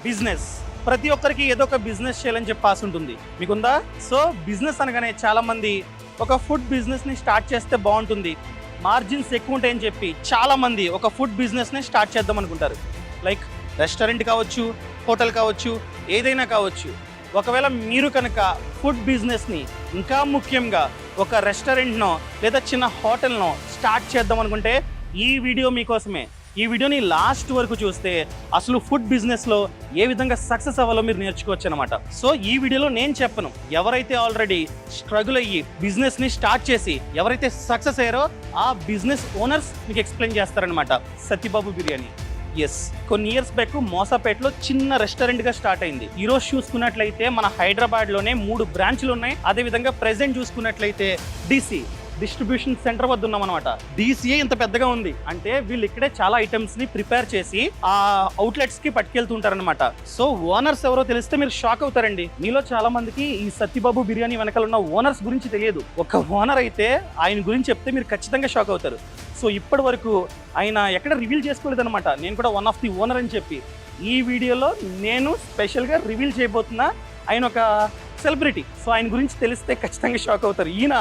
Business. ప్రతి ఒక్కరికి ఏదో ఒక బిజినెస్ చేయాలని చెప్పి ఆశ ఉంటుంది. మీకుందా? సో బిజినెస్ అనగానే చాలా మంది ఒక ఫుడ్ బిజినెస్ ని స్టార్ట్ చేస్తే బాగుంటుంది, మార్జిన్స్ ఎక్కువ ఉంటాయని చెప్పి చాలా మంది ఒక ఫుడ్ బిజినెస్ ని స్టార్ట్ చేద్దాం అనుకుంటారు. లైక్ రెస్టారెంట్ కావచ్చు, హోటల్ కావచ్చు, ఏదైనా కావచ్చు. ఒకవేళ మీరు కనుక ఫుడ్ బిజినెస్ని, ఇంకా ముఖ్యంగా ఒక రెస్టారెంట్నో లేదా చిన్న హోటల్నో స్టార్ట్ చేద్దాం అనుకుంటే ఈ వీడియో మీకోసమే. ఈ వీడియోని లాస్ట్ వరకు చూస్తే అసలు ఫుడ్ బిజినెస్లో ఏ విధంగా సక్సెస్ అవ్వాలో మీరు నేర్చుకోవచ్చు అనమాట. సో ఈ వీడియోలో నేను చెప్పను, ఎవరైతే ఆల్రెడీ స్ట్రగుల్ అయ్యి బిజినెస్ని స్టార్ట్ చేసి ఎవరైతే సక్సెస్ అయ్యారో ఆ బిజినెస్ ఓనర్స్ మీకు ఎక్స్ప్లెయిన్ చేస్తారనమాట. సత్యబాబు బిర్యానీ, ఎస్, కొన్ని ఇయర్స్ బ్యాక్ మోసాపేటలో చిన్న రెస్టారెంట్గా స్టార్ట్ అయింది. ఈ రోజు చూసుకున్నట్లయితే మన హైదరాబాద్లోనే 3 బ్రాంచ్లు ఉన్నాయి. అదేవిధంగా ప్రెసెంట్ చూసుకున్నట్లయితే DC డిస్ట్రిబ్యూషన్ సెంటర్ వద్ద ఉన్నాం అనమాట. DCA ఇంత పెద్దగా ఉంది అంటే వీళ్ళు ఇక్కడే చాలా ఐటమ్స్ ని ప్రిపేర్ చేసి ఆ అవుట్లెట్స్ కి పట్టుకెళ్తుంటారనమాట. సో ఓనర్స్ ఎవరో తెలిస్తే మీరు షాక్ అవుతారండి. మీలో చాలా మందికి ఈ సత్యబాబు బిర్యానీ వెనకాల ఉన్న ఓనర్స్ గురించి తెలియదు. ఒక ఓనర్ అయితే ఆయన గురించి చెప్తే మీరు ఖచ్చితంగా షాక్ అవుతారు. సో ఇప్పటి వరకు ఆయన ఎక్కడ రివీల్ చేసుకోలేదు అనమాట. నేను కూడా వన్ ఆఫ్ ది ఓనర్ అని చెప్పి ఈ వీడియోలో నేను స్పెషల్గా రివీల్ చేయబోతున్నా. ఆయన ఒక సెలబ్రిటీ. సో ఆయన గురించి తెలిస్తే ఖచ్చితంగా షాక్ అవుతారు. ఈయన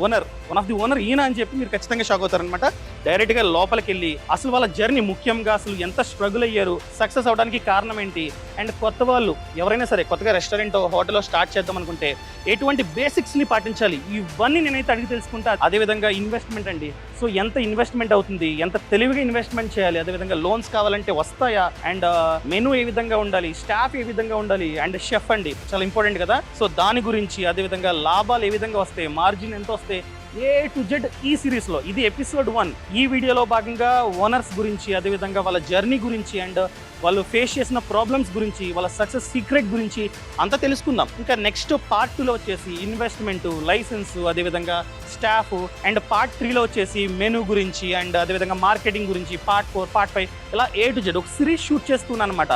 owner, one of the owner ఈయన అని చెప్పి మీరు ఖచ్చితంగా షాక్ అవుతారనమాట. డైరెక్ట్గా లోపలికి వెళ్ళి అసలు వాళ్ళ జర్నీ, ముఖ్యంగా అసలు ఎంత స్ట్రగుల్ అయ్యారు, సక్సెస్ అవడానికి కారణం ఏంటి, అండ్ కొత్త వాళ్ళు ఎవరైనా సరే కొత్తగా రెస్టారెంట్, హోటల్లో స్టార్ట్ చేద్దాం అనుకుంటే ఎటువంటి బేసిక్స్ని పాటించాలి, ఇవన్నీ నేనైతే అడిగి తెలుసుకుంటా. అదేవిధంగా ఇన్వెస్ట్మెంట్ అండి. సో ఎంత ఇన్వెస్ట్మెంట్ అవుతుంది, ఎంత తెలివిగా ఇన్వెస్ట్మెంట్ చేయాలి, అదేవిధంగా లోన్స్ కావాలంటే వస్తాయా, అండ్ మెనూ ఏ విధంగా ఉండాలి, స్టాఫ్ ఏ విధంగా ఉండాలి, అండ్ షెఫ్ అండి చాలా ఇంపార్టెంట్ కదా. సో దాని గురించి, అదేవిధంగా లాభాలు ఏ విధంగా వస్తాయి, మార్జిన్ ఎంత వస్తాయి, A to Z ఈ సిరీస్లో ఇది ఎపిసోడ్ 1. ఈ వీడియోలో భాగంగా ఓనర్స్ గురించి, అదేవిధంగా వాళ్ళ జర్నీ గురించి, అండ్ వాళ్ళు ఫేస్ చేసిన ప్రాబ్లమ్స్ గురించి, వాళ్ళ సక్సెస్ సీక్రెట్ గురించి అంతా తెలుసుకుందాం. ఇంకా నెక్స్ట్ పార్ట్ 2లో వచ్చేసి ఇన్వెస్ట్మెంట్, లైసెన్స్, అదేవిధంగా స్టాఫ్, అండ్ పార్ట్ 3లో వచ్చేసి మెనూ గురించి, అండ్ అదేవిధంగా మార్కెటింగ్ గురించి, పార్ట్ 4, పార్ట్ 5 ఇలా A to Z ఒక సిరీస్ షూట్ చేస్తున్నాను అనమాట.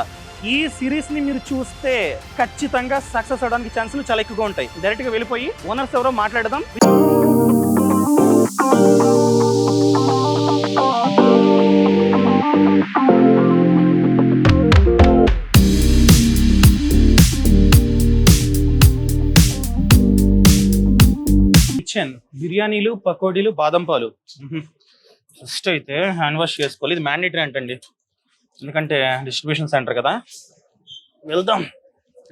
ఈ సిరీస్ని మీరు చూస్తే ఖచ్చితంగా సక్సెస్ అవడానికి ఛాన్సులు చాలా ఎక్కువగా ఉంటాయి. డైరెక్ట్గా వెళ్ళిపోయి ఓనర్స్ ఎవరో మాట్లాడదాం. కిచెన్, బిర్యానీలు, పకోడీలు, బాదం పాలు. ఫస్ట్ అయితే హ్యాండ్ వాష్ చేసుకోవాలి. ఇది మ్యాండేటరీ అంటండి, ఎందుకంటే డిస్ట్రిబ్యూషన్ సెంటర్ కదా. వెళ్దాం.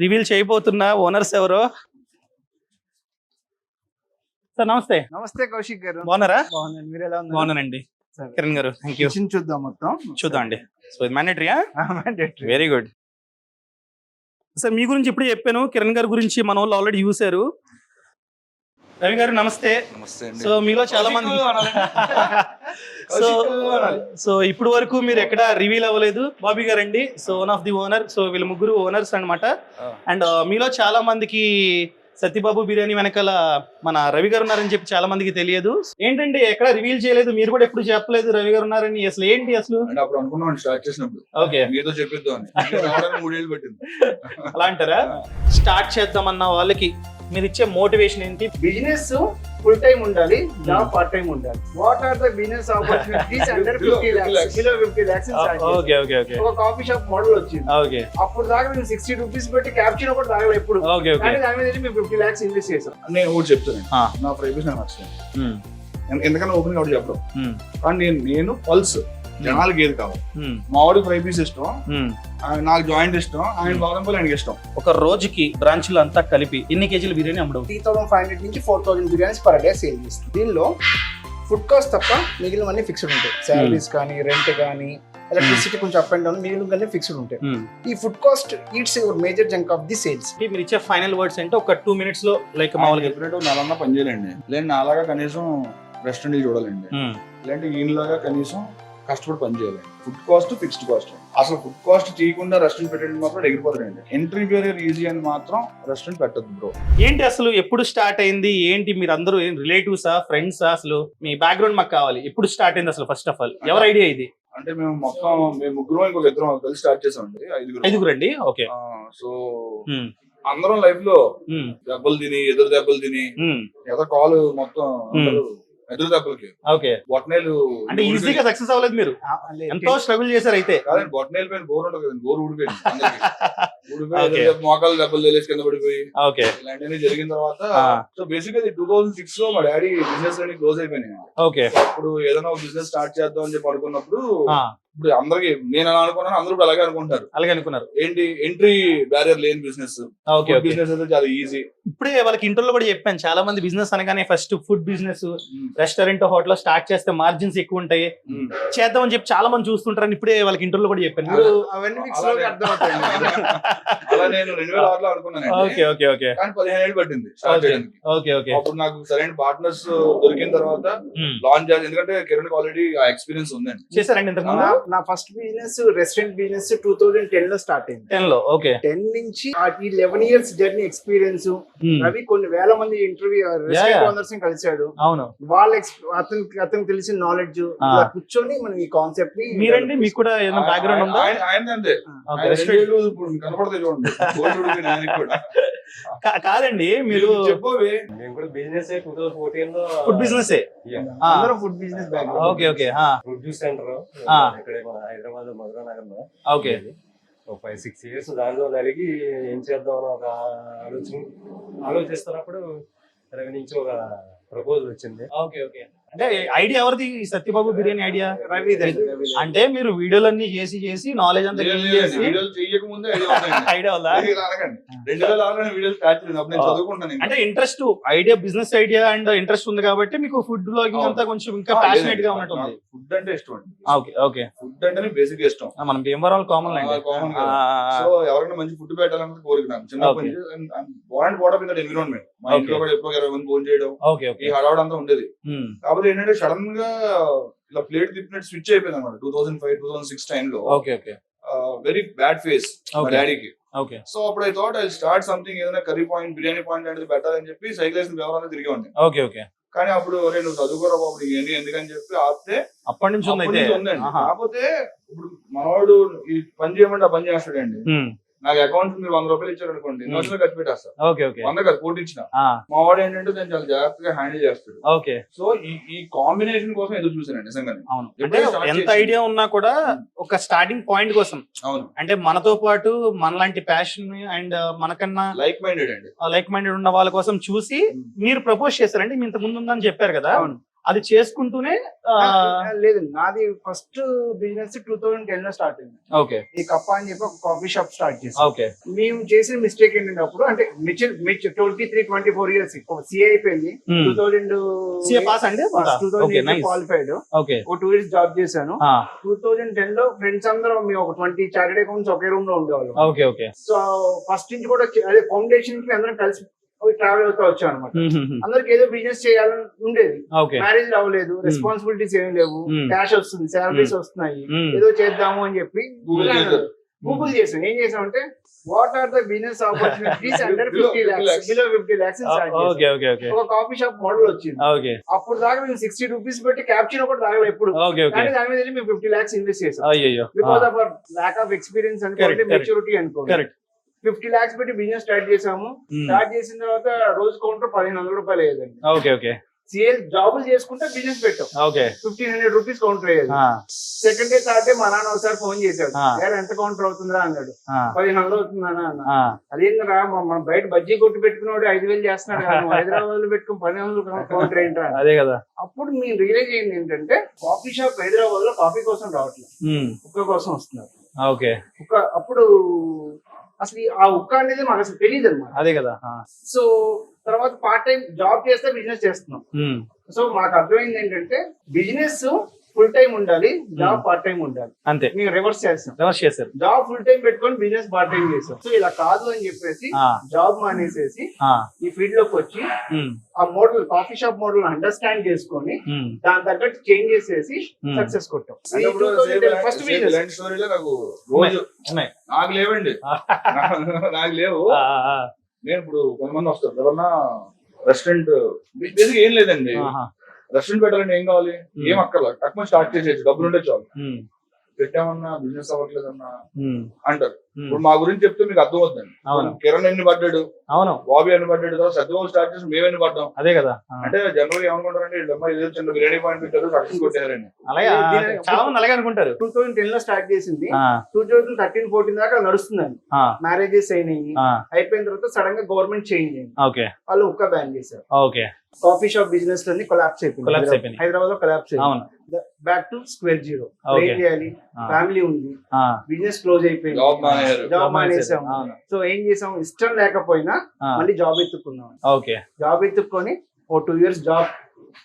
రివీల్ చేయబోతున్నా ఓనర్స్ ఎవరో. సార్ నమస్తే. నమస్తే కౌశిక్ గారు. బాగున్నారా? బాగున్నాను, మీరు ఎలా ఉన్నారు? బాగున్నానండి. కిరణ్ గారు, థ్యాంక్ యూ. చూద్దాం, మొత్తం చూద్దాం అండి. సో ఇది మ్యాండేటరీయా? మ్యాండేటరీ. Very good. సార్ మీ గురించి ఇప్పుడు చెప్పాను, కిరణ్ గారి గురించి మన వాళ్ళు ఆల్రెడీ చూశారు. రవి గారు నమస్తే. నమస్తే అండి. సో మీలో చాలా మంది సో ఇప్పుడు వరకు మీరు ఎక్కడ రివీల్ అవ్వలేదు. బాబీ గారు అండి, so one of the owner. So వీళ్ళు ముగ్గురు ఓనర్స్ అనమాట. అండ్ మీలో చాలా మందికి సత్యబాబు బిర్యానీ వెనకాల మన రవి గారు ఉన్నారని చెప్పి చాలా మందికి తెలియదు. ఏంటంటే ఎక్కడ రివీల్ చేయలేదు, మీరు కూడా ఎప్పుడు చెప్పలేదు రవి గారు ఉన్నారని. అసలు ఏంటి అసలు? అంటే అప్పుడు అనుకున్నాను స్టార్ట్ చేసినప్పుడు, ఓకే మీతో చెప్పిద్దాం అని. 3 ఏళ్ళు పట్టింది. అలా అంటారా? స్టార్ట్ చేద్దామన్న వాళ్ళకి మీరు ఇచ్చే మోటివేషన్ ఏంటి? బిజినెస్ ఫుల్ టైం ఉండాలి, జాబ్ పార్ట్ టైం ఉండాలి. What are the business opportunities under 50 lakhs, below 50 lakhs? Okay okay okay. ఒక కాఫీ షాప్ మోడల్ వచ్చింది. ఓకే. అప్పుడు దాకా మేము 60 రూపీస్ పెట్టి క్యాప్చినో కూడా తాగలేదు ఎప్పుడు. Okay okay. కానీ దాని మీద మేము 50 lakhs ఇన్వెస్ట్ చేసాం. నేను ఒకటి చెప్తాను, నా ప్రైవేస్ నాకు నచ్చింది. ఎందుకన్నా ఓపెన్ గా ఒకటి చెప్పడం, కానీ నేను పల్స్ జనాలకి ఏది కావాలి. మా వాడికి ఫ్రై పీస్ ఇష్టం, నాకు జాయింట్ ఇష్టం, ఆయన బాదం పాలు ఆయనకి ఇష్టం. ఒక రోజుకి బ్రాంచ్లు అంతా కలిపి ఎన్ని కేజీల బిర్యానీ అమ్మడం? 3500 నుంచి 4000 బిర్యానీస్ పర్ డే సేల్ చేస్తాం. దీనిలో ఫుడ్ కాస్ట్ తప్ప మిగిలినవన్నీ ఫిక్స్డ్ ఉంటాయి. శాలరీస్ కానీ, రెంట్ కానీ, ఎలక్ట్రిసిటీ కొంచెం అప్ అండ్ డౌన్, మిగిలిన ఫిక్స్డ్ ఉంటాయి. ఈ food cost eats your major junk of the sales. మీరు ఇచ్చే ఫైనల్ వర్డ్స్ అంటే ఒక 2 minutes లో, లైక్ మామూలుగా చెప్పినట్టు నాలన్నా పని చేయాలండి. లేదంటే నాలాగా కనీసం రెస్టారెంట్ చూడాలండి, లేదంటే ఈయనలాగా కనీసం కష్టపడి పని చేయాలి. Food cost fixed cost. అసలు ఫుడ్ కాస్ట్ చేయకుండా రెస్టారెంట్ పెట్టండి మాత్రం ఎగిరిపోతాడండి. ఎంట్రీ బ్యారియర్ ఈజీ అని మాత్రం రెస్టారెంట్ పెట్టద్దు బ్రో. ఏంటి అసలు ఎప్పుడు స్టార్ట్ అయింది ఏంటి? మీరు అందరూ రిలేటివ్సా, ఫ్రెండ్సా? అసలు మీ బ్యాక్గ్రౌండ్ మాకు కావాలి. ఎప్పుడు స్టార్ట్ అయింది అసలు? ఫస్ట్ ఆఫ్ ఆల్ ఎవరి ఐడియా ఇది? అంటే మేము ముగ్గురు ఇంకొక 2 కలిసి స్టార్ట్ చేసామండి. 5 అండి. ఓకే. సో అందరం లైఫ్ లో దెబ్బలు తిని, ఎదురు దెబ్బలు తిని, ఏదో కాలు మొత్తం ఎదురు దెబ్బలకి ఓకే. బొట్టనేలు అంటే ఈజీగా సక్సెస్ అవ్వలేదు మీరు, ఎంతో స్ట్రగుల్ చేశారు అయితే. కాదండి, బొట్టనేలు పైన గోరు ఉంటుంది కదా, గోరు ఊడిపోయింది అందరికీ. ఊడిపోయి Okay. ఎదురు మోకాలు దెబ్బలు తెలిసి కింద పడిపోయి ఓకే ఇలాంటివన్నీ జరిగిన తర్వాత సో బేసిక్ గా 2006 లో మా డాడీ బిజినెస్ అన్ని క్లోజ్ అయిపోయినాయి. ఓకే. ఇప్పుడు ఏదైనా ఒక బిజినెస్ స్టార్ట్ చేద్దాం అని చెప్పి అనుకున్నప్పుడు ఇప్పుడు అందరికి నేను అలా అనుకున్నాను, అందరూ ఇప్పుడు అలాగే అనుకుంటారు. అలాగే అనుకున్నారు. ఏంటి ఎంట్రీ బ్యారియర్ లేని బిజినెస్. Okay okay. బిజినెస్ అయితే చాలా ఈజీ. ఇప్పుడే వాళ్ళకి ఇంటర్లో కూడా చెప్పాను, చాలా మంది బిజినెస్ అనగానే first food business, restaurant hotel start చేస్తే మార్జిన్స్ ఎక్కువ ఉంటాయి చేద్దామని చెప్పి చాలా మంది చూస్తుంటారని ఇప్పుడే వాళ్ళకి ఇంటర్లో కూడా చెప్పాను. మీరు అవన్నీ మీకు స్లోగా అర్థమవుతాయి. అలా నేను 2006 లో అనుకున్నాను. Okay okay okay. కానీ 15 ఏళ్ళు పట్టింది స్టార్ట్ చేయడానికి. Okay okay. అప్పుడు నాకు సరైన పార్ట్నర్స్ దొరికిన తర్వాత లాంచ్ చేయాలి, ఎందుకంటే కిరణ్ ఆల్రెడీ ఆ ఎక్స్పీరియన్స్ ఉందండి. చేశారండి ఇంతకు ముందు? నా ఫస్ట్ బిజినెస్ రెస్టారెంట్ బిజినెస్ 2010 లో స్టార్ట్ అయింది. 10 లో. ఓకే. 10 నుంచి ఈ 11 ఇయర్స్ జర్నీ ఎక్స్పీరియన్స్. రవి కొన్ని వేల మంది ఇంటర్వ్యూ రెస్టారెంట్ ఓనర్స్ ని కలిశాడు. అవును. వాళ్ళ అతనికి తెలిసిన నాలెడ్జ్ కూర్చొని మనం ఈ కాన్సెప్ట్ ని. మీరండి, మీకు కూడా ఏదైనా బ్యాక్గ్రౌండ్ ఉందా? ఆయన అంతే కనపడతాయి చూడండి. కాదండి, మీరు చెప్పవే. మేము కూడా బిజినెస్ 2014 లో ఫుడ్ బిజినెస్. అందరూ food business background. Okay okay. Food juice centre ఇక్కడే మన హైదరాబాద్ మధురా నగర్ లో. ఓకే. 5-6 ఇయర్స్ దానిలో నలిగి ఏం చేద్దాం అని ఒక ఆలోచిస్తున్నప్పుడు రవి నుంచి ఒక ప్రపోజల్ వచ్చింది. Okay okay. అంటే ఐడియా ఎవరిది? సత్యబాబు బిర్యానీ ఐడియా రవి. అంటే మీరు వీడియోలన్నీ చేసి నాలెడ్జ్ అంతా వీడియోలు చేయకముందే ఐడియా ఉందా? 2006 వీడియోలు స్టార్ట్ చేసింది. అప్పుడు నేను చదువుకుంటాను. అంటే interest, idea, business idea and interest ఉంది కాబట్టి మీకు ఫుడ్ బ్లాగింగ్ అంతా కొంచెం ఇంకా ప్యాషనేట్ గా ఉన్నట్టుంది. ఫుడ్ అంటే ఇష్టం అండి. Okay okay. ఫుడ్ అంటే బేసిక్ ఇష్టం. మనం భీమవరం కామన్ అండి. సో ఎవరైనా మంచి ఫుడ్ పెట్టాలని కోరిక నాకు చిన్నప్పటి నుంచి. ఎన్విరాన్మెంట్ మా ఇంట్లో కూడా ఎప్పుడో 20 మంది ఫోన్ చేయడం, ఈ హడావుడు అంతా ఉండేది. కాకపోతే ఏంటంటే సడన్ గా ఇలా ప్లేట్ తిప్పినట్టు స్విచ్ అయిపోయింది అనమాట 2005-2006 టైంలో. Okay okay. Very bad phase మా డాడీకి. ఓకే. సో అప్పుడు I thought I start something, ఏదైనా కర్రీ పాయింట్, బిర్యానీ పాయింట్ లాంటిది పెట్టాలని చెప్పి సైకిల్ వేసిన వ్యవహారాలు తిరిగి ఉండే. Okay okay. కానీ అప్పుడు నువ్వు చదువుకోరా బాబు, ఇవన్నీ ఎందుకని చెప్పి ఆపితే అప్పటి నుంచి ఉందండి. కాకపోతే ఇప్పుడు మనవాడు ఈ పని చేయమంటే ఆ పని చేస్తాడండి. నాకు అకౌంట్ మీరు 100 రూపాయలు ఇచ్చారు అనుకోండి, ఇన్వెస్ట్ ఖర్చు పెట్టేస్తారు. 100 కాదు, 40 ఇచ్చిన. మా వాడు ఏంటంటే దాన్ని చాలా జాగ్రత్తగా హ్యాండిల్ చేస్తాడు. ఓకే. సో ఈ కాంబినేషన్ కోసం ఎదురు చూసానండి నిజంగా. అవును. అంటే ఎంత ఐడియా ఉన్నా కూడా ఒక స్టార్టింగ్ పాయింట్ కోసం. అవును. అంటే మనతో పాటు మనలాంటి ప్యాషన్ అండ్ మనకన్నా లైక్ మైండెడ్ అండి, లైక్ మైండెడ్ ఉన్న వాళ్ళ కోసం చూసి మీరు ప్రపోజ్ చేశారంటే మీ ఇంత ముందు ఉందని చెప్పారు కదా. అవును. అది చేసుకుంటూనే లేదు, నాది ఫస్ట్ బిజినెస్ 2010 లో స్టార్ట్ అయింది. ఓకే. ఈ కప్ప అని చెప్పి ఒక కాఫీ షాప్ స్టార్ట్ చేసాం. ఓకే. మేము చేసిన మిస్టేక్ ఏంటంటే అప్పుడు అంటే 23-24 ఇయర్స్ సిఏ అయిపోయింది. 2000 పాస్ అండి. క్వాలిఫైడ్. ఓకే. ఒక 2 ఇయర్స్ జాబ్ చేశాను. 2010 లో ఫ్రెండ్స్ అందరం మేము ఒక 20 చార్టెడ్ అకౌంట్స్ ఒకే రూమ్ లో ఉండేవాళ్ళం. Okay okay. సో ఫస్ట్ నుంచి కూడా అదే ఫౌండేషన్ కి అందరం కలిసి ట్రావెల్ అవుతా వచ్చాం అనమాట. అందరికి ఏదో బిజినెస్ చేయాలని ఉండేది. మ్యారేజ్ అవ్వలేదు, రెస్పాన్సిబిలిటీస్ ఏమి లేవు, క్యాష్ వస్తుంది, శాలరీస్ వస్తున్నాయి, ఏదో చేద్దాము అని చెప్పి గూగుల్ చేసాం. ఏం చేసాం అంటే what are the business opportunities under 50 lakhs, below 50 lakhs ఒక కాఫీ షాప్ మోడల్ వచ్చింది. అప్పుడు దాకా మేము 60 రూపీస్ పెట్టి క్యాప్చినో కూడా తాగలేదు ఎప్పుడు. కానీ దాని మీద మేము 50 lakhs ఇన్వెస్ట్ చేసాం. Because of our lack of experience అనుకోండి, మెచ్యూరిటీ అనుకోండి. 50 lakhs పెట్టి బిజినెస్ స్టార్ట్ చేసాము. స్టార్ట్ చేసిన తర్వాత రోజు కౌంటర్ 1500 రూపాయలు అయ్యేదండి. Okay okay. సేల్ జాబులు చేసుకుంటే బిజినెస్ పెట్టాం. 1500 రూపీస్ కౌంటర్ అయ్యేది. సెకండ్ డే థర్డ్ డే మా నాన్న ఒకసారి ఫోన్ చేశాడు, ఎంత కౌంటర్ అవుతుందా అన్నాడు. 1500 అవుతుందా అన్న. అదేంటరా మనం బయట బజ్జీ కొట్టు పెట్టుకున్నాడు 5000 చేస్తున్నాడు, హైదరాబాద్ లో పెట్టుకుని 1500 కౌంటర్ ఏంటా. అదే కదా. అప్పుడు మేము రియలైజ్ అయింది ఏంటంటే కాఫీ షాప్ హైదరాబాద్ లో కాఫీ కోసం రావట్లేదు, కుక్క కోసం వస్తున్నారు. అప్పుడు అసలు ఆ ఉక్క అనేది మాకు అసలు తెలియదు అనమాట. అదే కదా. సో తర్వాత పార్ట్ టైం జాబ్ చేస్తే బిజినెస్ చేస్తున్నాం. సో మాకు అర్థమైంది ఏంటంటే బిజినెస్ ఫుల్ టైం ఉండాలి, జాబ్ పార్ట్ టైం ఉండాలి. అంతే. మేము రివర్స్ చేసారు. జాబ్ ఫుల్ టైం పెట్టుకొని బిజినెస్ పార్ట్ టైం చేసాం. సో ఇలా కాదు అని చెప్పేసి జాబ్ మానేసేసి ఈ ఫీల్డ్ లోకి వచ్చి ఆ model coffee shop model understand చేసుకొని దాని తగ్గట్టు చేంజ్ చేసేసి సక్సెస్ కొట్టాం. ఫస్ట్ బిజినెస్ నాకు లేవండి, నాకు లేవు. నేను ఇప్పుడు కొంతమంది వస్తారు ఎవరన్నా రెస్టారెంట్ బేసిక్ ఏం లేదండి. రెస్టారెంట్ పెట్టాలంటే ఏం కావాలి, ఏం అక్కర్లేదు, తక్కువ స్టార్ట్ చేసేది, డబ్బులు ఉంటే చాలు. పెట్టామన్నా బిజినెస్ అవ్వట్లేదన్నా ఉమ్, అంటారు. ఉమ్, ఇప్పుడు మా గురించి చెప్తే మీకు అర్థం అవుతుంది. అవును కిరణ్ ఎన్ని పడ్డాడు, అవును బాబీ ఎన్ని పడ్డాడు, తర్వాత సత్యబాబు స్టార్ట్ చేసి మేము ఎన్ని పడ్డాం అదే కదా. అంటే జనరల్ ఏమనుకుంటారంటే వీళ్ళమ్మ ఏదో చిన్న బిర్యానీ పాయింట్ పెట్టారు సక్సెస్ కొట్టారని. అలాగే చాలా మంది అలాగే అనుకుంటారు. 2010 లో స్టార్ట్ చేసింది, ఆ, 2013-14 దాకా నడుస్తుందండి. ఆ, మ్యారేజెస్ అయినాయి, ఆ, అయిపోయిన తర్వాత సడన్ గా గవర్నమెంట్ చేంజ్ అయింది, ఓకే వాళ్ళు ఒక్క బ్యాన్ చేశారు. ఓకే కాఫీ షాప్ బిజినెస్ అన్ని కొలాప్స్ Collapse అయిపోయింది. అయిపోయినాయి. హైదరాబాద్ లో కొలాప్స్ అవును. అయింది. Back to square zero. Okay. ఏం చేయాలి, ఆ, ఫ్యామిలీ ఉంది, ఆ, బిజినెస్ క్లోజ్ అయిపోయింది, జాబ్ మానేశారు. జాబ్ మానేసాం. అవును. సో ఏం చేసాం, ఇష్టం లేకపోయినా ఆ, మళ్ళీ జాబ్ ఎత్తుకున్నాం. ఓకే జాబ్ ఎత్తుక్కొని ఓ 2 years జాబ్